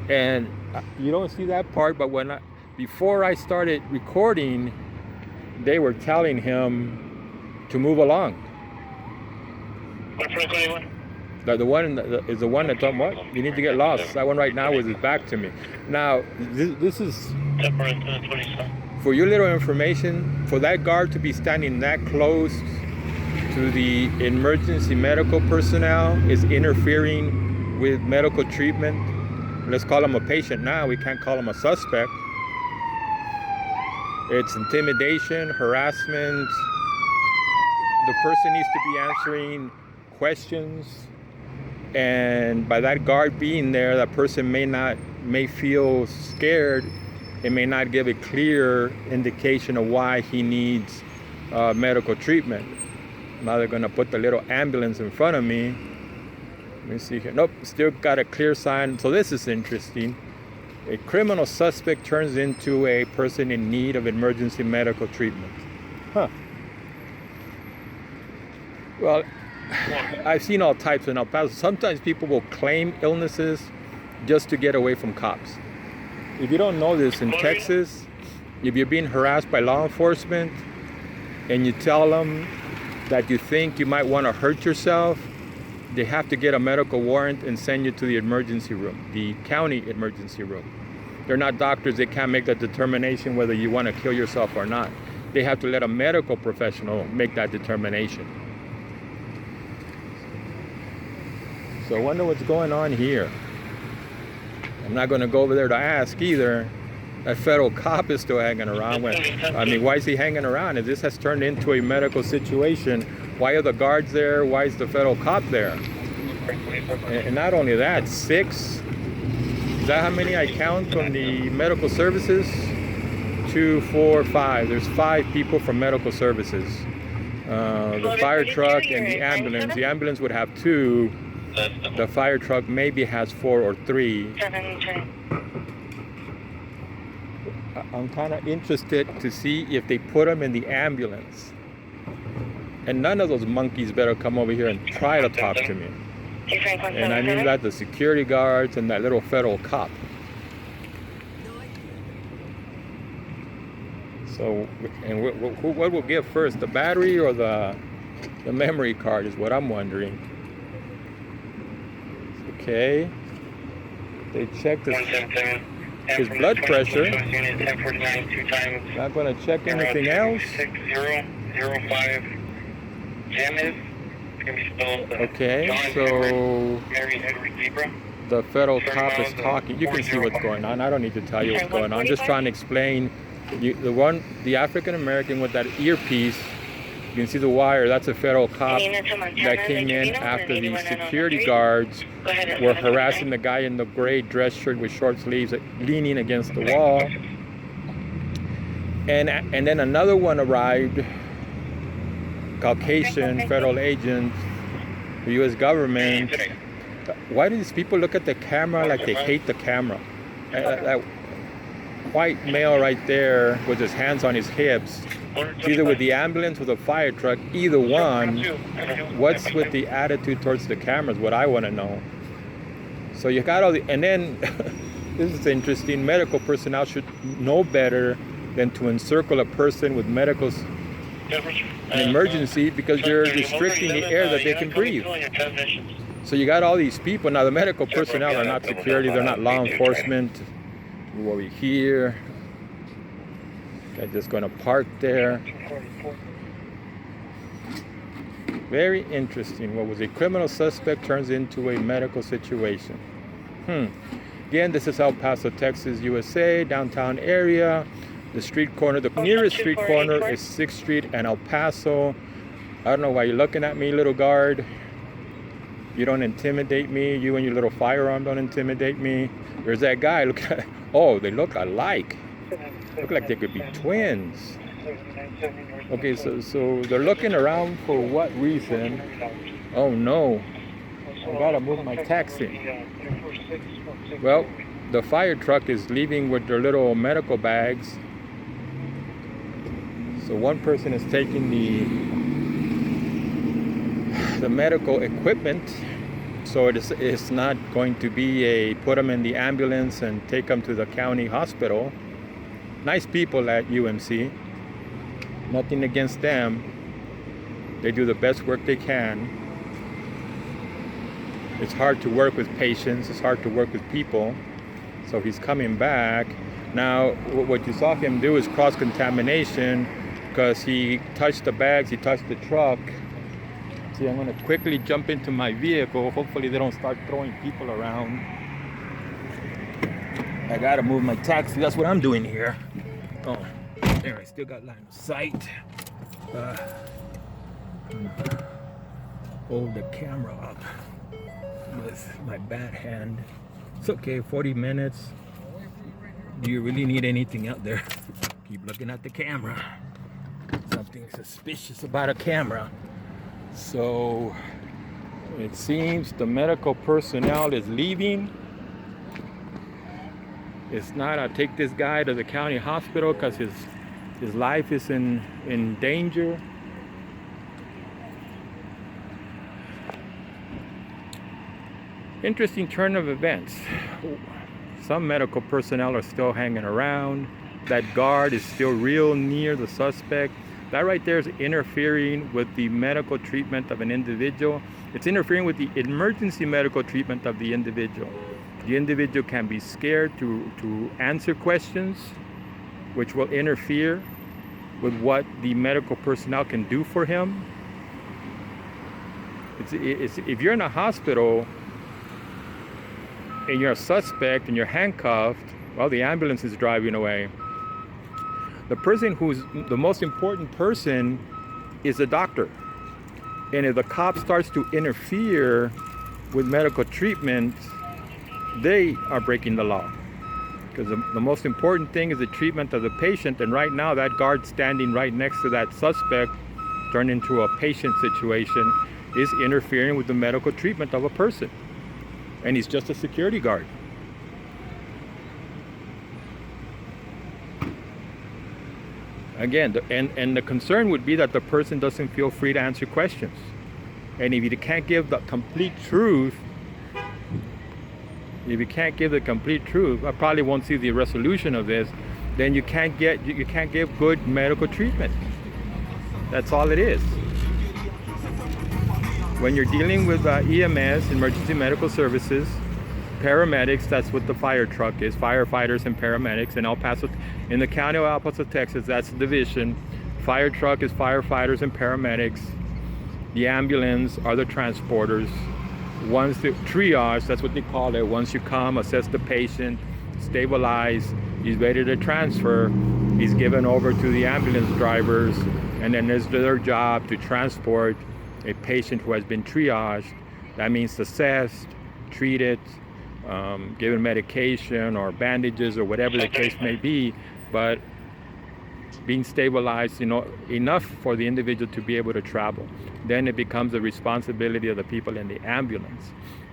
And you don't see that part, but before I started recording, they were telling him to move along. The one is the one that told me, what? You need to get lost. That one right now with his back to me. Now, this is, for your little information, for that guard to be standing that close to the emergency medical personnel is interfering with medical treatment. Let's call him a patient now. We can't call him a suspect. It's intimidation, harassment. The person needs to be answering questions. And by that guard being there, that person may feel scared. It may not give a clear indication of why he needs medical treatment. Now they're gonna put the little ambulance in front of me. Let me see here. Nope, still got a clear sign. So this is interesting. A criminal suspect turns into a person in need of emergency medical treatment. Huh. Well, I've seen all types in El Paso. Sometimes people will claim illnesses just to get away from cops. If you don't know this, in Texas, if you're being harassed by law enforcement and you tell them that you think you might want to hurt yourself, they have to get a medical warrant and send you to the emergency room, the county emergency room. They're not doctors. They can't make that determination whether you want to kill yourself or not. They have to let a medical professional make that determination. So I wonder what's going on here. I'm not going to go over there to ask either. That federal cop is still hanging around. I mean, why is he hanging around? If this has turned into a medical situation, why are the guards there? Why is the federal cop there? And not only that, 6. Is that how many I count from the medical services? 2, 4, 5. There's 5 people from medical services. The fire truck and the ambulance. The ambulance would have 2. The fire truck maybe has 4 or 3. I'm kind of interested to see if they put them in the ambulance. And none of those monkeys better come over here and try to talk to me. And I mean that the security guards and that little federal cop. So, and what will give first, the battery or the memory card is what I'm wondering. Okay. They checked his blood pressure. Not going to check anything else. 6005 Jam is going to be spelled. Okay, so the federal cop is talking. You can see what's going on. I don't need to tell you what's going on. I'm just trying to explain. The African American with that earpiece. You can see the wire. That's a federal cop that came in after the security guards were harassing the guy in the gray dress shirt with short sleeves, leaning against the wall. And then another one arrived, Caucasian federal agent, the U.S. government. Why do these people look at the camera like they hate the camera? That white male right there with his hands on his hips, either with the ambulance or the fire truck, either one, what's with the attitude towards the cameras? What I want to know. So you got all the, and then this is interesting, medical personnel should know better than to encircle a person with medical an emergency because you're restricting the air that they can breathe. So you got all these people. Now the medical personnel are not security, they're not law enforcement. Over here, they're just going to park there. Very interesting. What was a criminal suspect turns into a medical situation. Again, this is El Paso, Texas, USA, downtown area. The street corner, the nearest street corner is 6th Street and El Paso. I don't know why you're looking at me, little guard. You don't intimidate me. You and your little firearm don't intimidate me. There's that guy. Look at. Oh, they look alike. Look like they could be twins. Okay, so they're looking around for what reason? Oh no, I gotta move my taxi. Well, the fire truck is leaving with their little medical bags. So one person is taking the medical equipment. So it's not going to be a put them in the ambulance and take them to the county hospital. Nice people at UMC. Nothing against them. They do the best work they can. it's hard to work with patients, it's hard to work with people. So he's coming back. Now, what you saw him do is cross-contamination because he touched the bags, he touched the truck. See, I'm gonna quickly jump into my vehicle. Hopefully they don't start throwing people around. I gotta move my taxi, that's what I'm doing here. Oh, there, I still got line of sight. Hold the camera up with my bad hand. It's okay, 40 minutes. Do you really need anything out there? Keep looking at the camera. Something suspicious about a camera. So it seems the medical personnel is leaving. It's not, I'll take this guy to the county hospital because his life is in danger. Interesting turn of events. Some medical personnel are still hanging around. That guard is still real near the suspect. That right there is interfering with the medical treatment of an individual. It's interfering with the emergency medical treatment of the individual. The individual can be scared to answer questions, which will interfere with what the medical personnel can do for him. If you're in a hospital and you're a suspect and you're handcuffed, well, the ambulance is driving away. The person who's the most important person is the doctor. And if the cop starts to interfere with medical treatment, they are breaking the law. Because the most important thing is the treatment of the patient, and right now that guard standing right next to that suspect turned into a patient situation is interfering with the medical treatment of a person. And he's just a security guard. Again, and the concern would be that the person doesn't feel free to answer questions. And if you can't give the complete truth, I probably won't see the resolution of this, then you can't give good medical treatment. That's all it is. When you're dealing with EMS, emergency medical services, paramedics, that's what the fire truck is, firefighters and paramedics in El Paso, in the county of El Paso, Texas, that's the division. Fire truck is firefighters and paramedics. The ambulance are the transporters. Once the triage, that's what they call it, once you come, assess the patient, stabilize, he's ready to transfer, he's given over to the ambulance drivers, and then it's their job to transport a patient who has been triaged. That means assessed, treated, given medication or bandages or whatever the case may be, but being stabilized, enough for the individual to be able to travel. Then it becomes the responsibility of the people in the ambulance.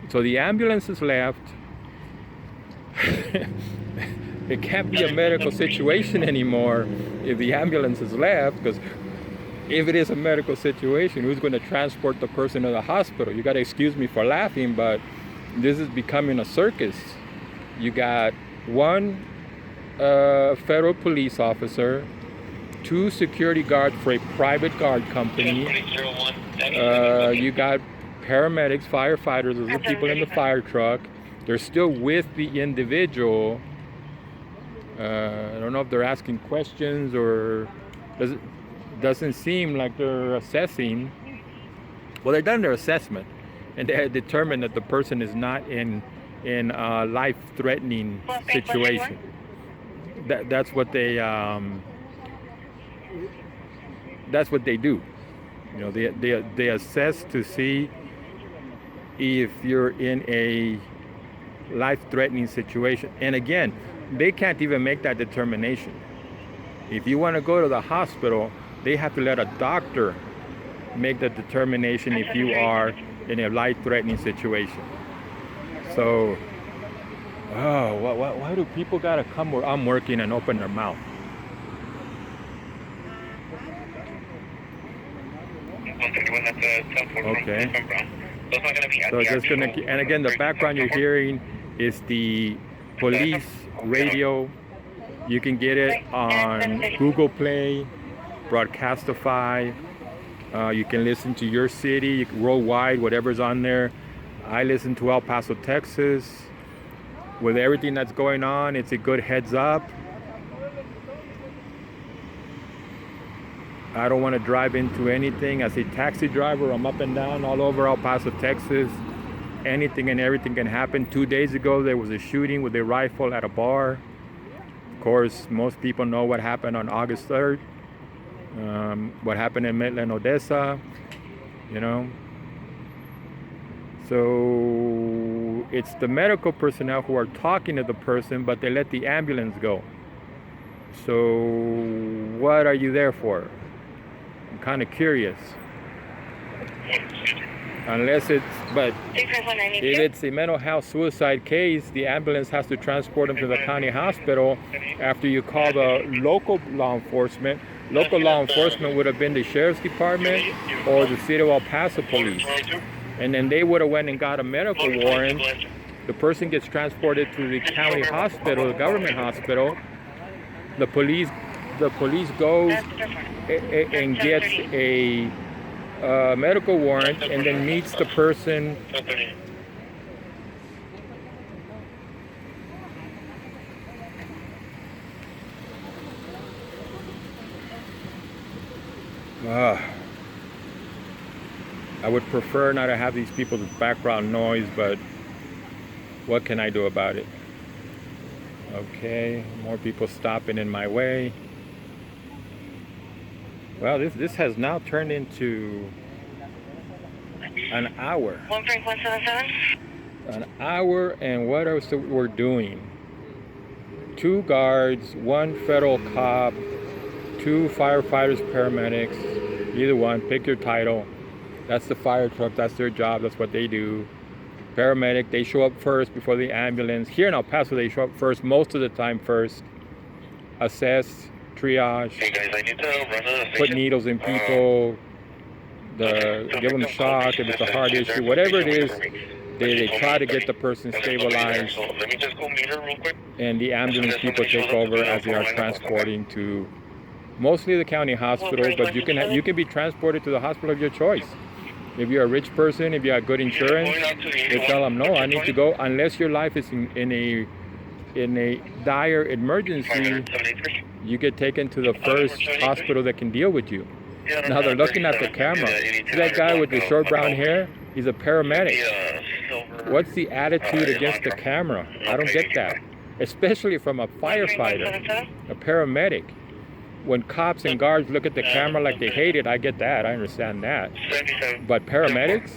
So the ambulance is left. It can't be a medical situation anymore if the ambulance is left, because if it is a medical situation, who's going to transport the person to the hospital? You got to excuse me for laughing, but this is becoming a circus. You got one federal police officer, 2 security guards for a private guard company. You got paramedics, firefighters, those are the people in the fire truck. They're still with the individual. I don't know if they're asking questions or doesn't seem like they're assessing. Well, they've done their assessment and they have determined that the person is not in a life-threatening situation. That's what they do. They assess to see if you're in a life-threatening situation. And again, they can't even make that determination. If you want to go to the hospital, they have to let a doctor make the determination if you are in a life-threatening situation. So, why do people gotta come where I'm working and open their mouth? Okay. So just gonna, and again, the background you're hearing is the police radio. You can get it on Google Play, Broadcastify. You can listen to your city, worldwide, whatever's on there. I listen to El Paso, Texas. With everything that's going on, it's a good heads up. I don't want to drive into anything. As a taxi driver, I'm up and down all over El Paso, Texas. Anything and everything can happen. 2 days ago, there was a shooting with a rifle at a bar. Of course, most people know what happened on August 3rd. What happened in Midland, Odessa, you know. So it's the medical personnel who are talking to the person, but they let the ambulance go. So what are you there for? I'm kind of curious. Unless it's, but if it's a mental health suicide case, the ambulance has to transport them to the county hospital after you call the local law enforcement. Local law enforcement would have been the sheriff's department or the city of El Paso police. And then they would have went and got a medical warrant. The person gets transported to the county hospital, the government hospital. The police goes and gets a medical warrant and then meets the person. I would prefer not to have these people's background noise, but what can I do about it? Okay, more people stopping in my way. Well, this has now turned into an hour. 1.177. An hour, and what else we're doing? 2 guards, 1 federal cop, 2 firefighters, paramedics, either one, pick your title. That's the fire truck, that's their job, that's what they do. Paramedic, they show up first before the ambulance. Here in El Paso, they show up first, most of the time first. Assess, triage, Hey guys, I need to run to the put station. needles in people, give them shock if it's a heart issue, whatever it is. They try to get the person stabilized, So let me just go meet her real quick. and the ambulance people take over as they are transporting to mostly the county hospital, but you can be transported to the hospital of your choice. If you're a rich person, if you have good insurance, they tell them, no, I need to go, unless your life is in a dire emergency, you get taken to the first hospital that can deal with you. Now they're looking at the camera. See that guy with the short brown hair? He's a paramedic. What's the attitude against the camera? I don't get that. Especially from a firefighter, a paramedic. When cops and guards look at the camera like they hate it, I get that. I understand that. But paramedics?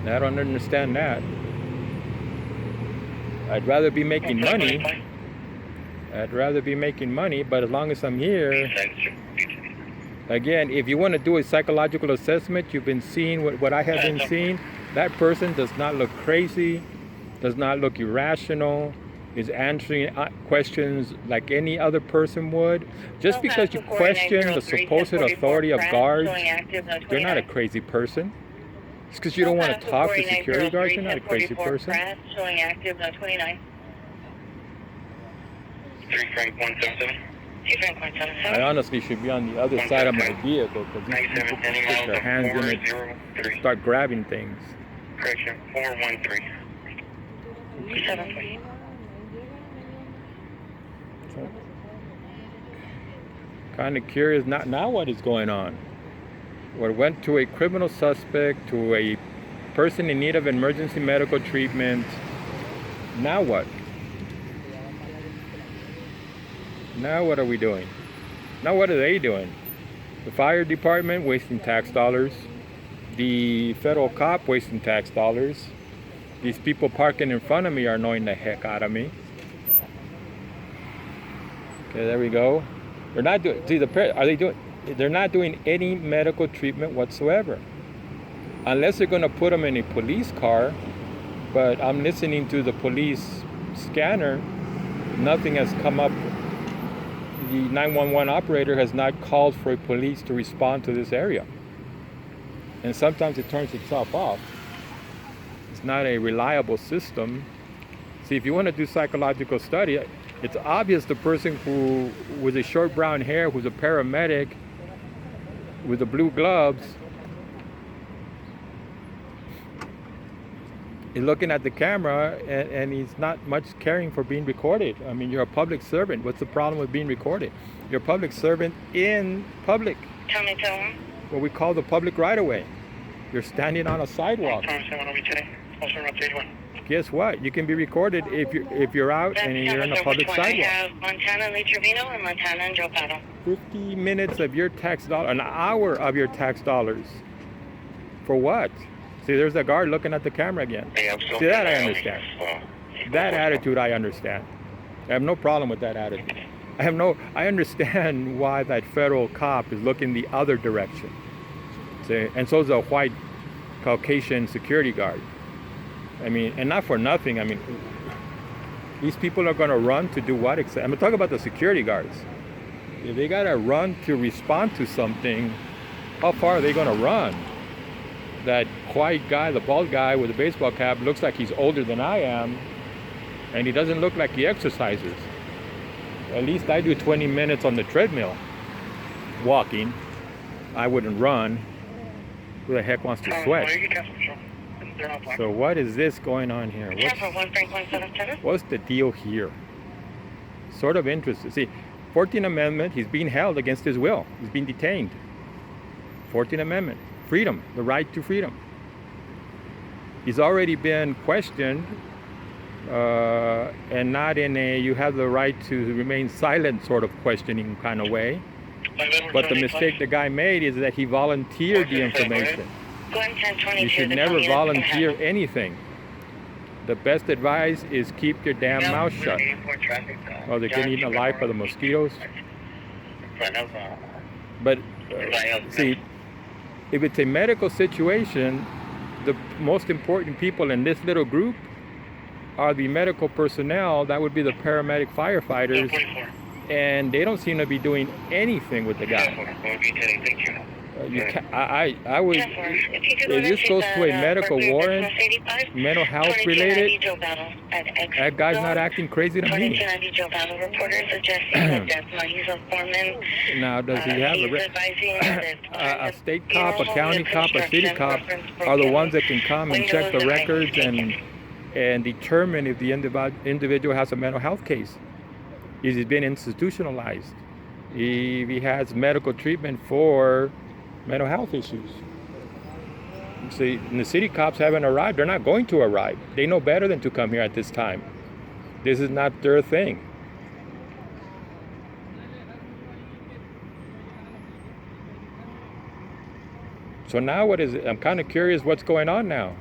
I don't understand that. I'd rather be making money. But as long as I'm here, again, if you want to do a psychological assessment, you've been seeing what I have been seeing. That person does not look crazy, does not look irrational, is answering questions like any other person would. Just because you question the supposed authority of guards, you're not a crazy person. It's because you don't want to talk to security guards, you're not a crazy person. Showing active 29. 3 Frank 177. I honestly should be on the other side of my vehicle because these people can put their hands in it and start grabbing things. Correction 413. 7. Kind of curious. Now what is going on? What went to a criminal suspect, to a person in need of emergency medical treatment. Now what? Now what are we doing? Now what are they doing? The fire department wasting tax dollars. The federal cop wasting tax dollars. These people parking in front of me are annoying the heck out of me. Okay, there we go. They're not doing. See, they're not doing any medical treatment whatsoever, unless they're going to put them in a police car. But I'm listening to the police scanner. Nothing has come up. The 911 operator has not called for police to respond to this area. And sometimes it turns itself off. It's not a reliable system. See, if you want to do psychological study, it's obvious the person who, with the short brown hair, who's a paramedic, with the blue gloves, He's looking at the camera, and he's not much caring for being recorded. I mean, you're a public servant. What's the problem with being recorded? You're a public servant in public. Tell me. What we call the public right-of-way. You're standing on a sidewalk. Guess what? You can be recorded if you're out and you're in a public sidewalk. I have Montana and Lee Trevino and Montana and Joe Paso. 50 minutes of your tax dollar, an hour of your tax dollars. For what? See, there's a guard looking at the camera again. See, that I understand. That attitude I understand. I have no problem with that attitude. I understand why that federal cop is looking the other direction. See, and so is a white Caucasian security guard. I mean, and not for nothing. I mean, these people are going to run to do what? I'm going to talk about the security guards. If they got to run to respond to something, how far are they going to run? That white guy, the bald guy with the baseball cap, looks like he's older than I am, and he doesn't look like he exercises. At least I do 20 minutes on the treadmill, walking. I wouldn't run. Who the heck wants to sweat? So what is this going on here? What's the deal here? Sort of interesting. See, 14th Amendment, he's being held against his will. He's being detained. 14th Amendment, freedom, the right to freedom. He's already been questioned, and not in a you have the right to remain silent sort of questioning kind of way. But the mistake the guy made is that he volunteered the information. You should never volunteer anything. The best advice is keep your damn mouth shut. Or they're getting eaten alive by the mosquitoes. But see, if it's a medical situation, the most important people in this little group are the medical personnel. That would be the paramedic firefighters. And they don't seem to be doing anything with the guy. I would, if this goes to a medical warrant, mental health related, that guy's not acting crazy to me. Now, does he have a state cop, a county cop, a city cop are the ones that can come and check the records and determine if the individual has a mental health case? Is he been institutionalized? If he has medical treatment for mental health issues. See, the city cops haven't arrived. They're not going to arrive. They know better than to come here at this time. This is not their thing. So now what is it? I'm kind of curious what's going on now.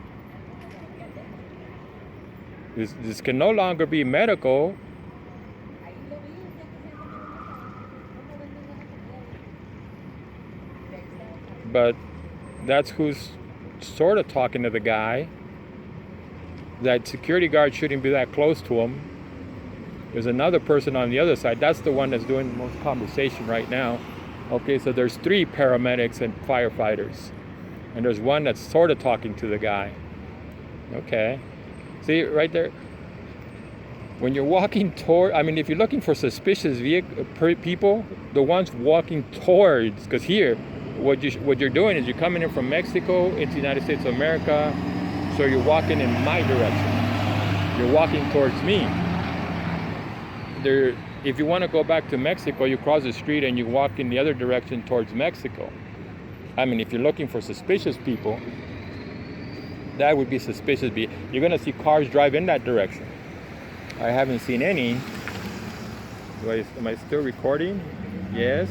This can no longer be medical. But that's who's sort of talking to the guy. That security guard shouldn't be that close to him. There's another person on the other side. That's the one that's doing the most conversation right now. Okay, so there's 3 paramedics and firefighters. And there's one that's sort of talking to the guy. Okay. See, right there. When you're walking toward, if you're looking for suspicious people, the ones walking towards, because here, what you're doing is you're coming in from Mexico into the United States of America, so you're walking in my direction. You're walking towards me. If you want to go back to Mexico, you cross the street and you walk in the other direction towards Mexico. If you're looking for suspicious people, that would be suspicious. You're going to see cars drive in that direction. I haven't seen any. Am I still recording? Yes.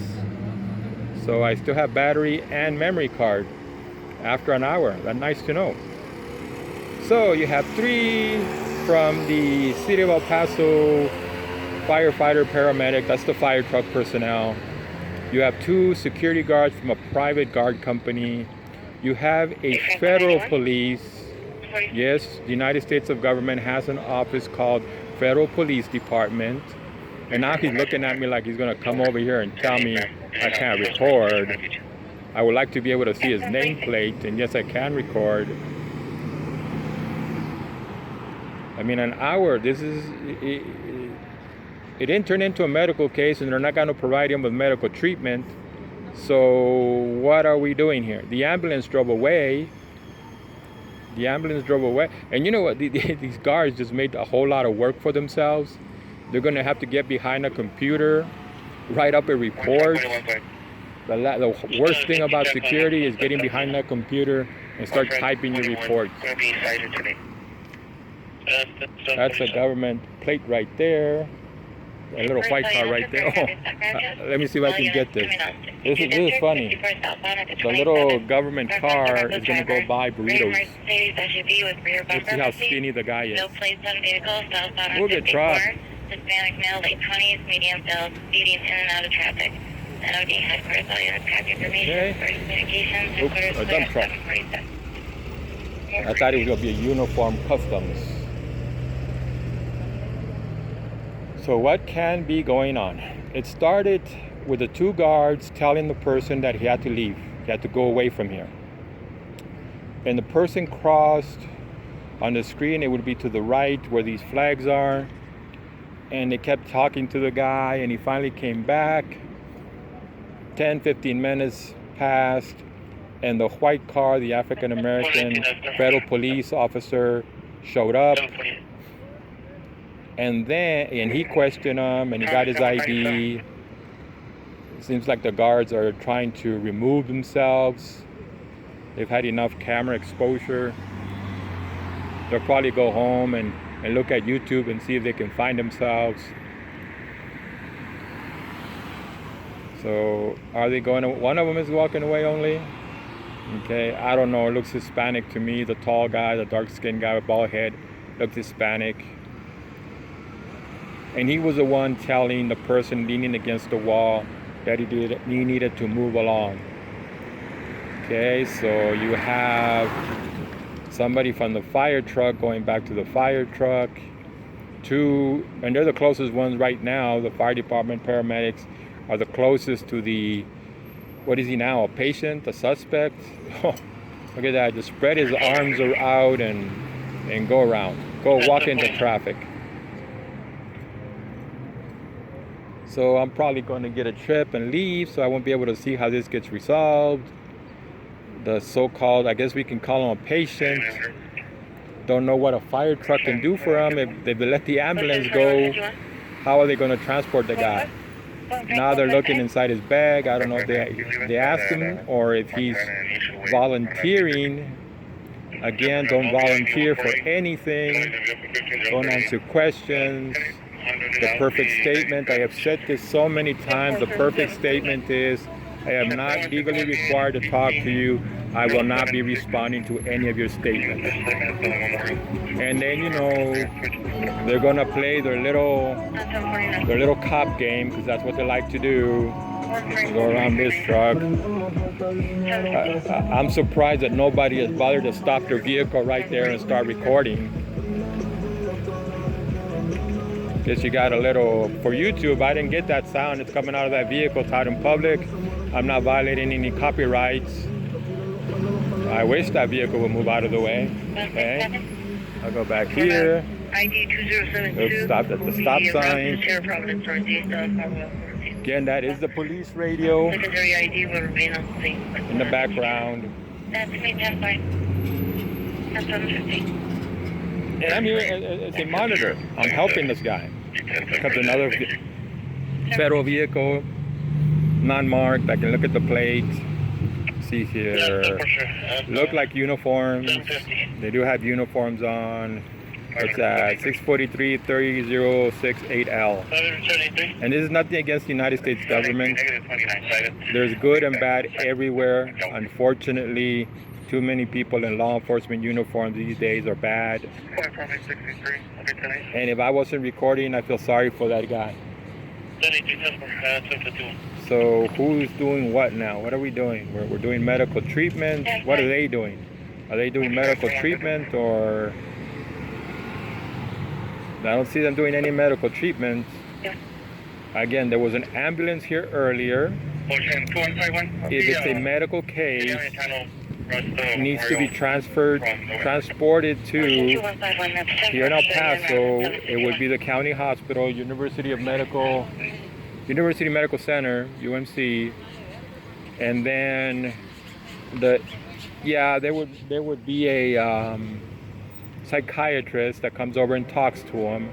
So I still have battery and memory card after an hour. That's nice to know. So you have 3 from the city of El Paso, firefighter, paramedic, that's the fire truck personnel. You have 2 security guards from a private guard company. You have a federal police. Yes, the United States of government has an office called Federal Police Department. And now he's looking at me like he's going to come over here and tell me I can't record. I would like to be able to see his nameplate, and yes, I can record. An hour, it didn't turn into a medical case, and they're not going to provide him with medical treatment. So what are we doing here? The ambulance drove away. The ambulance drove away. And you know what? These guards just made a whole lot of work for themselves. They're going to have to get behind a computer, write up a report. The worst thing about security is getting behind that computer and start typing your reports. That's a government plate right there. A little white car right there. Oh, let me see if I can get this. This is funny. The little government car is going to go buy burritos. Let's see how skinny the guy is. We'll get truck. Hispanic male, late 20s, medium build, speeding in and out of traffic. NOD headquarters, all units have information, first communications, headquarters, a dump truck. I thought it was going to be a uniform customs. So what can be going on? It started with the two guards telling the person that he had to leave. He had to go away from here. And the person crossed on the screen. It would be to the right where these flags are. And they kept talking to the guy, and he finally came back. 10-15 minutes passed, and the white car, the African-American federal police officer, showed up. And he questioned him, and he got his ID. It seems like the guards are trying to remove themselves. They've had enough camera exposure. They'll probably go home and look at YouTube and see if they can find themselves. So are they going to, one of them is walking away only? Okay, I don't know, it looks Hispanic to me. The tall guy, the dark skinned guy with bald head, looks Hispanic. And he was the one telling the person leaning against the wall that he needed to move along. Okay, so you have somebody from the fire truck going back to the fire truck. And they're the closest ones right now. The fire department paramedics are the closest to the, what is he now, a patient, a suspect? Oh, look at that, just spread his arms out and go around. Go walk into traffic. So I'm probably going to get a trip and leave, so I won't be able to see how this gets resolved. The so-called, I guess we can call him a patient, don't know what a fire truck can do for him. If they let the ambulance go, how are they going to transport the guy? Now they're looking inside his bag. I don't know if they asked him or if he's volunteering. Again, don't volunteer for anything. Don't answer questions. The perfect statement, I have said this so many times, the perfect statement is, I am not legally required to talk to you. I will not be responding to any of your statements. And then, you know, they're going to play their little cop game, because that's what they like to do. Go around this truck. I'm surprised that nobody has bothered to stop their vehicle right there and start recording. Guess you got a little, for YouTube, I didn't get that sound. It's coming out of that vehicle. It's out in public. I'm not violating any copyrights. I wish that vehicle would move out of the way. Okay. I'll go back here. Oops, stopped at the stop sign. Again, that is the police radio in the background. And I'm here as a monitor. I'm helping this guy. Comes another federal vehicle, non-marked. I can look at the plate. See here. Look like uniforms. They do have uniforms on. It's at 643-306-8L. And this is nothing against the United States government. There's good and bad everywhere. Unfortunately, too many people in law enforcement uniforms these days are bad. And if I wasn't recording, I feel sorry for that guy. So who's doing what now? What are we doing? We're doing medical treatment. What are they doing? Are they doing medical treatment, or... I don't see them doing any medical treatment. Again, there was an ambulance here earlier. If it's a medical case, it needs to be transported to, here in El Paso, it would be the county hospital, University Medical Center, UMC, and then the Yeah, there would be a psychiatrist that comes over and talks to him.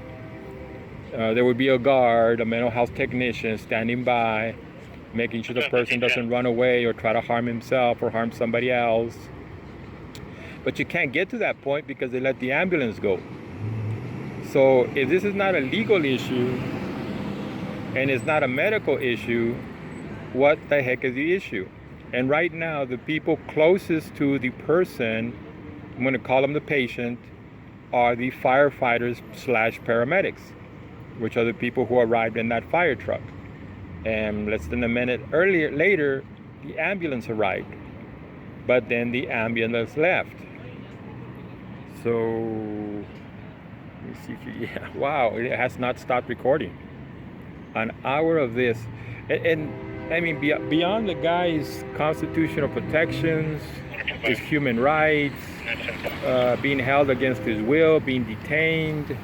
There would be a guard, a mental health technician standing by, making sure the person doesn't run away or try to harm himself or harm somebody else. But you can't get to that point because they let the ambulance go. So if this is not a legal issue and it's not a medical issue, what the heck is the issue? And right now, the people closest to the person, I'm going to call them the patient, are the firefighters / paramedics, which are the people who arrived in that fire truck. And less than a minute later, the ambulance arrived. But then the ambulance left. So, let me see if you, yeah, wow, it has not stopped recording. An hour of this. And I mean, beyond the guy's constitutional protections, his human rights, being held against his will, being detained,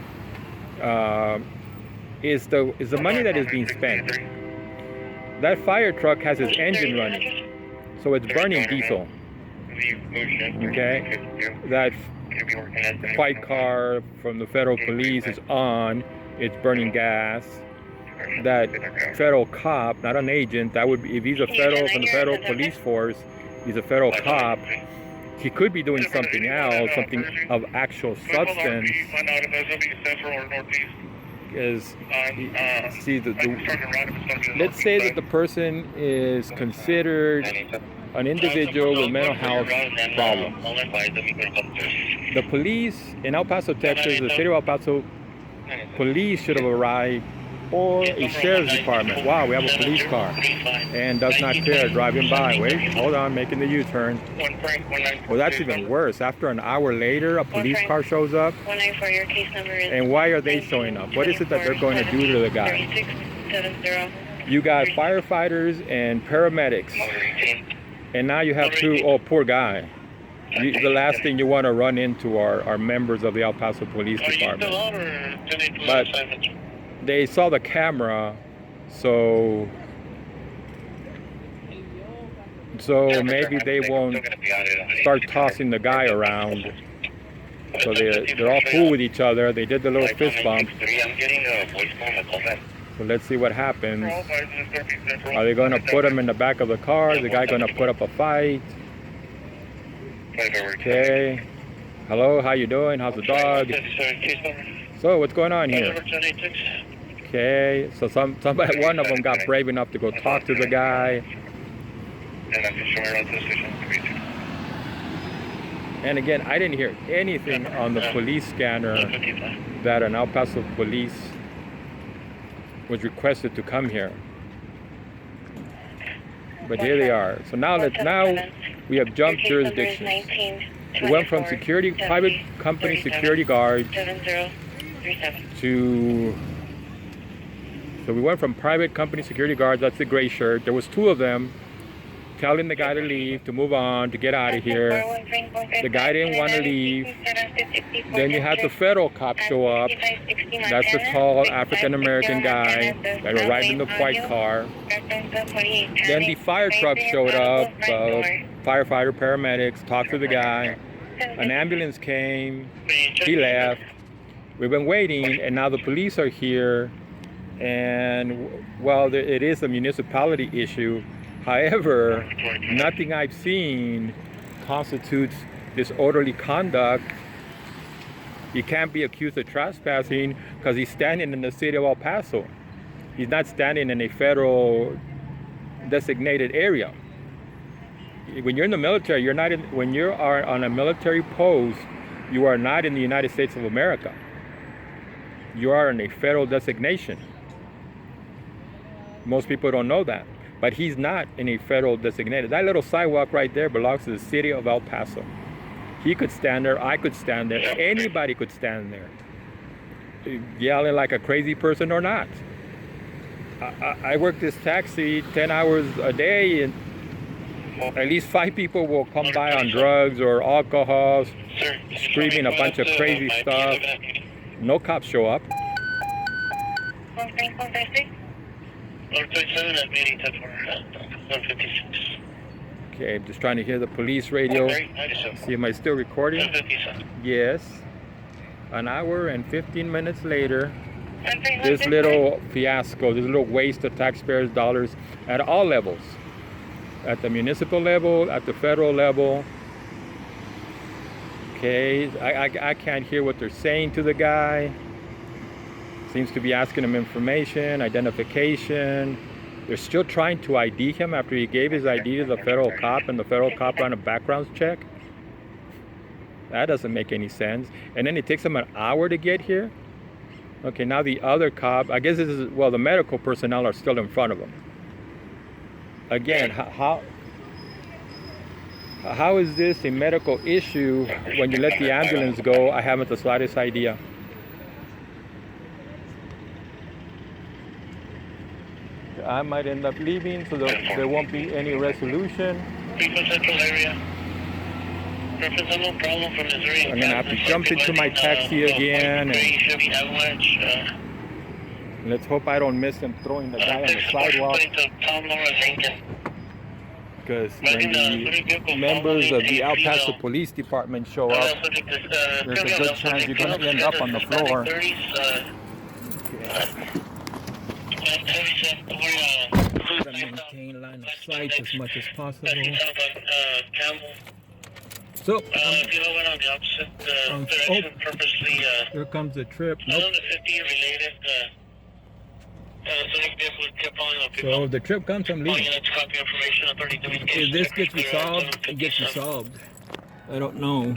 is the money that is being spent. That fire truck has its engine running, so it's burning diesel. Okay, that white car from the federal police is on, it's burning gas. That federal cop, not an agent, that would be, if he's a federal from the federal police force, he's a federal cop, he could be doing something else, something of actual substance. Is let's say that the person is considered an individual with mental health problems. The police in El Paso, Texas, the city of El Paso police should have arrived, or a sheriff's department. Wow, we have a police car and does not care, driving by. Wait, hold on, making the U-turn. Well, that's even worse. After an hour later, a police car shows up. And why are they showing up? What is it that they're going to do to the guy? You got firefighters and paramedics. And now you have two, oh, poor guy. The last thing you want to run into are members of the El Paso Police Department. But they saw the camera, so maybe they won't start tossing the guy around. So they're all cool with each other. They did the little fist bump. So let's see what happens. Are they going to put him in the back of the car? Is the guy going to put up a fight? Okay. Hello, how you doing? How's the dog? So what's going on here? Okay, so one of them got brave enough to go talk to the guy. And again, I didn't hear anything on the police scanner that an El Paso police was requested to come here. But here they are. So now we have jumped jurisdictions. We went from private company security guards to, so we went from private company security guards, that's the gray shirt. There was two of them telling the guy to leave, to move on, to get out of here. The guy didn't want to leave. Then you had the federal cop show up. That's the tall African-American guy that arrived in the white car. Then the fire truck showed up, firefighter, paramedics, talked to the guy. An ambulance came, he left. We've been waiting, and now the police are here. And well, it is a municipality issue. However, nothing I've seen constitutes disorderly conduct. He can't be accused of trespassing because he's standing in the city of El Paso. He's not standing in a federal designated area. When you're in the military, when you are on a military post, you are not in the United States of America. You are in a federal designation. Most people don't know that. But he's not in a federal designated. That little sidewalk right there belongs to the city of El Paso. He could stand there, I could stand there, anybody could stand there. Yelling like a crazy person or not. I work this taxi 10 hours a day, and at least 5 people will come by on drugs or alcohol, screaming a bunch of crazy stuff. No cops show up. Okay, Okay, I'm just trying to hear the police radio. See, am I still recording? Yes. An hour and 15 minutes later, this little fiasco, this little waste of taxpayers' dollars at all levels. At the municipal level, at the federal level. Okay, I can't hear what they're saying to the guy. Seems to be asking him information, identification. They're still trying to ID him after he gave his ID to the federal cop and the federal cop ran a background check. That doesn't make any sense. And then it takes him an hour to get here. Okay, now the other cop, I guess this is, well, the medical personnel are still in front of him. Again, how is this a medical issue when you let the ambulance go? I haven't the slightest idea. I might end up leaving, so there won't be any resolution. People Central area. Reference no problem from Missouri. I'm gonna have to jump into my taxi again. And let's hope I don't miss him throwing the guy on the sidewalk. Because when the members of the El Paso Police Department show up, there's a good chance you're gonna end up on the floor. To maintain line of sight as much as possible. So, here comes the trip. Nope. So if the trip comes, I'm leaving. If this gets resolved, it gets resolved. I don't know.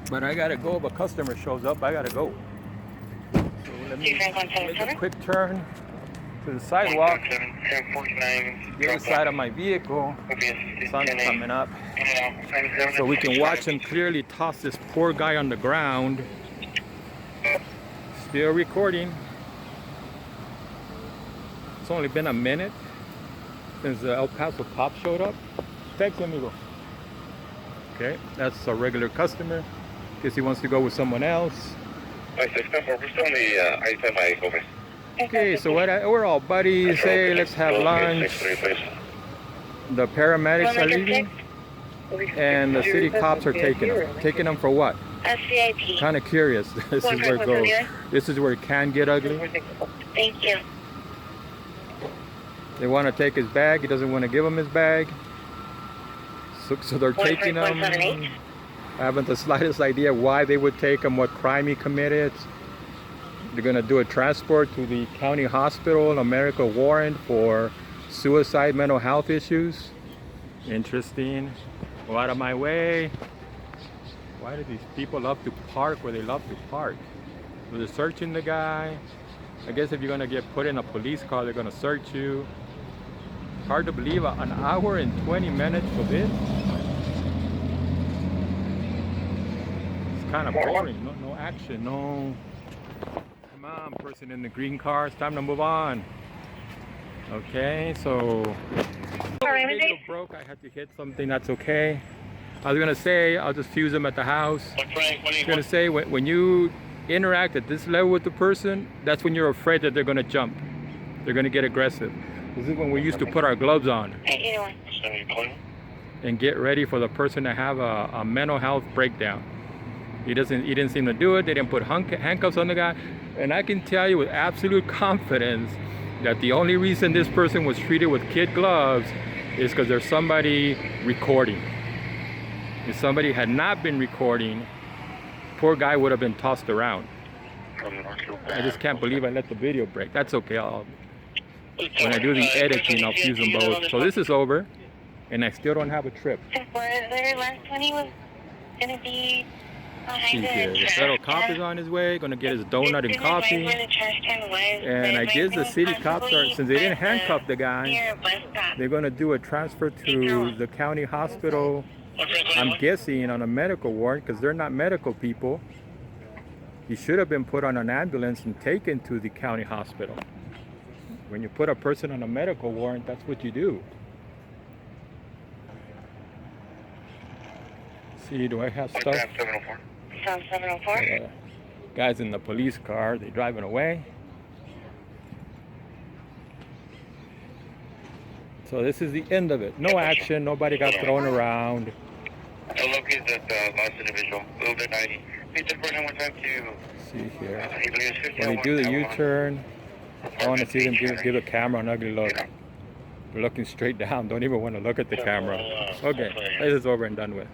But I gotta go. If a customer shows up, I gotta go. So let me make a quick turn to the sidewalk. The other side of my vehicle. The sun's coming up. So we can watch him clearly toss this poor guy on the ground. Still recording. It's only been a minute since the El Paso cop showed up. Thanks, amigo. Okay, that's a regular customer. Guess he wants to go with someone else. Okay, so we're all buddies. Hey, let's have lunch. The paramedics are leaving, and the city cops are taking them. Taking them for what? SCIP. Kind of curious. This is where it goes. This is where it can get ugly. Thank you. They want to take his bag. He doesn't want to give him his bag. So they're taking him. I haven't the slightest idea why they would take him, what crime he committed. They're going to do a transport to the county hospital, a medical warrant for suicide, mental health issues. Interesting. Go out of my way. Why do these people love to park where they love to park? So they're searching the guy. I guess if you're gonna get put in a police car, they're gonna search you. Hard to believe an hour and 20 minutes for this. It's kind of boring. No action. No. Come on, person in the green car. It's time to move on. Okay, so. Radio broke. I had to hit something. That's okay. I was gonna say I'll just fuse them at the house. I was gonna say when you interact at this level with the person, that's when you're afraid that they're gonna jump. They're gonna get aggressive. This is when we used to put our gloves on and get ready for the person to have a mental health breakdown. He didn't seem to do it. They didn't put handcuffs on the guy, and I can tell you with absolute confidence that the only reason this person was treated with kid gloves is because there's somebody recording. If somebody had not been recording, poor guy would have been tossed around. I just can't believe I let the video break. That's okay. When I do the editing, I'll fuse them both. So this is over, and I still don't have a trip. Their last 20 was going to be behind the federal cop is on his way, going to get his donut and coffee. And I guess the city cops are, since they didn't handcuff the guy, they're going to do a transfer to the county hospital. I'm guessing on a medical warrant because they're not medical people. He should have been put on an ambulance and taken to the county hospital. When you put a person on a medical warrant, that's what you do. See, do I have stuff? 704. Guys in the police car, they're driving away. So this is the end of it. No action. Nobody got thrown around. So locate that last individual. A little bit 90. Please just run one time to. See here. He believes 50. When we do the U-turn, I want to see them give a camera an ugly look. They're looking straight down. Don't even want to look at the camera. Okay, this is over and done with.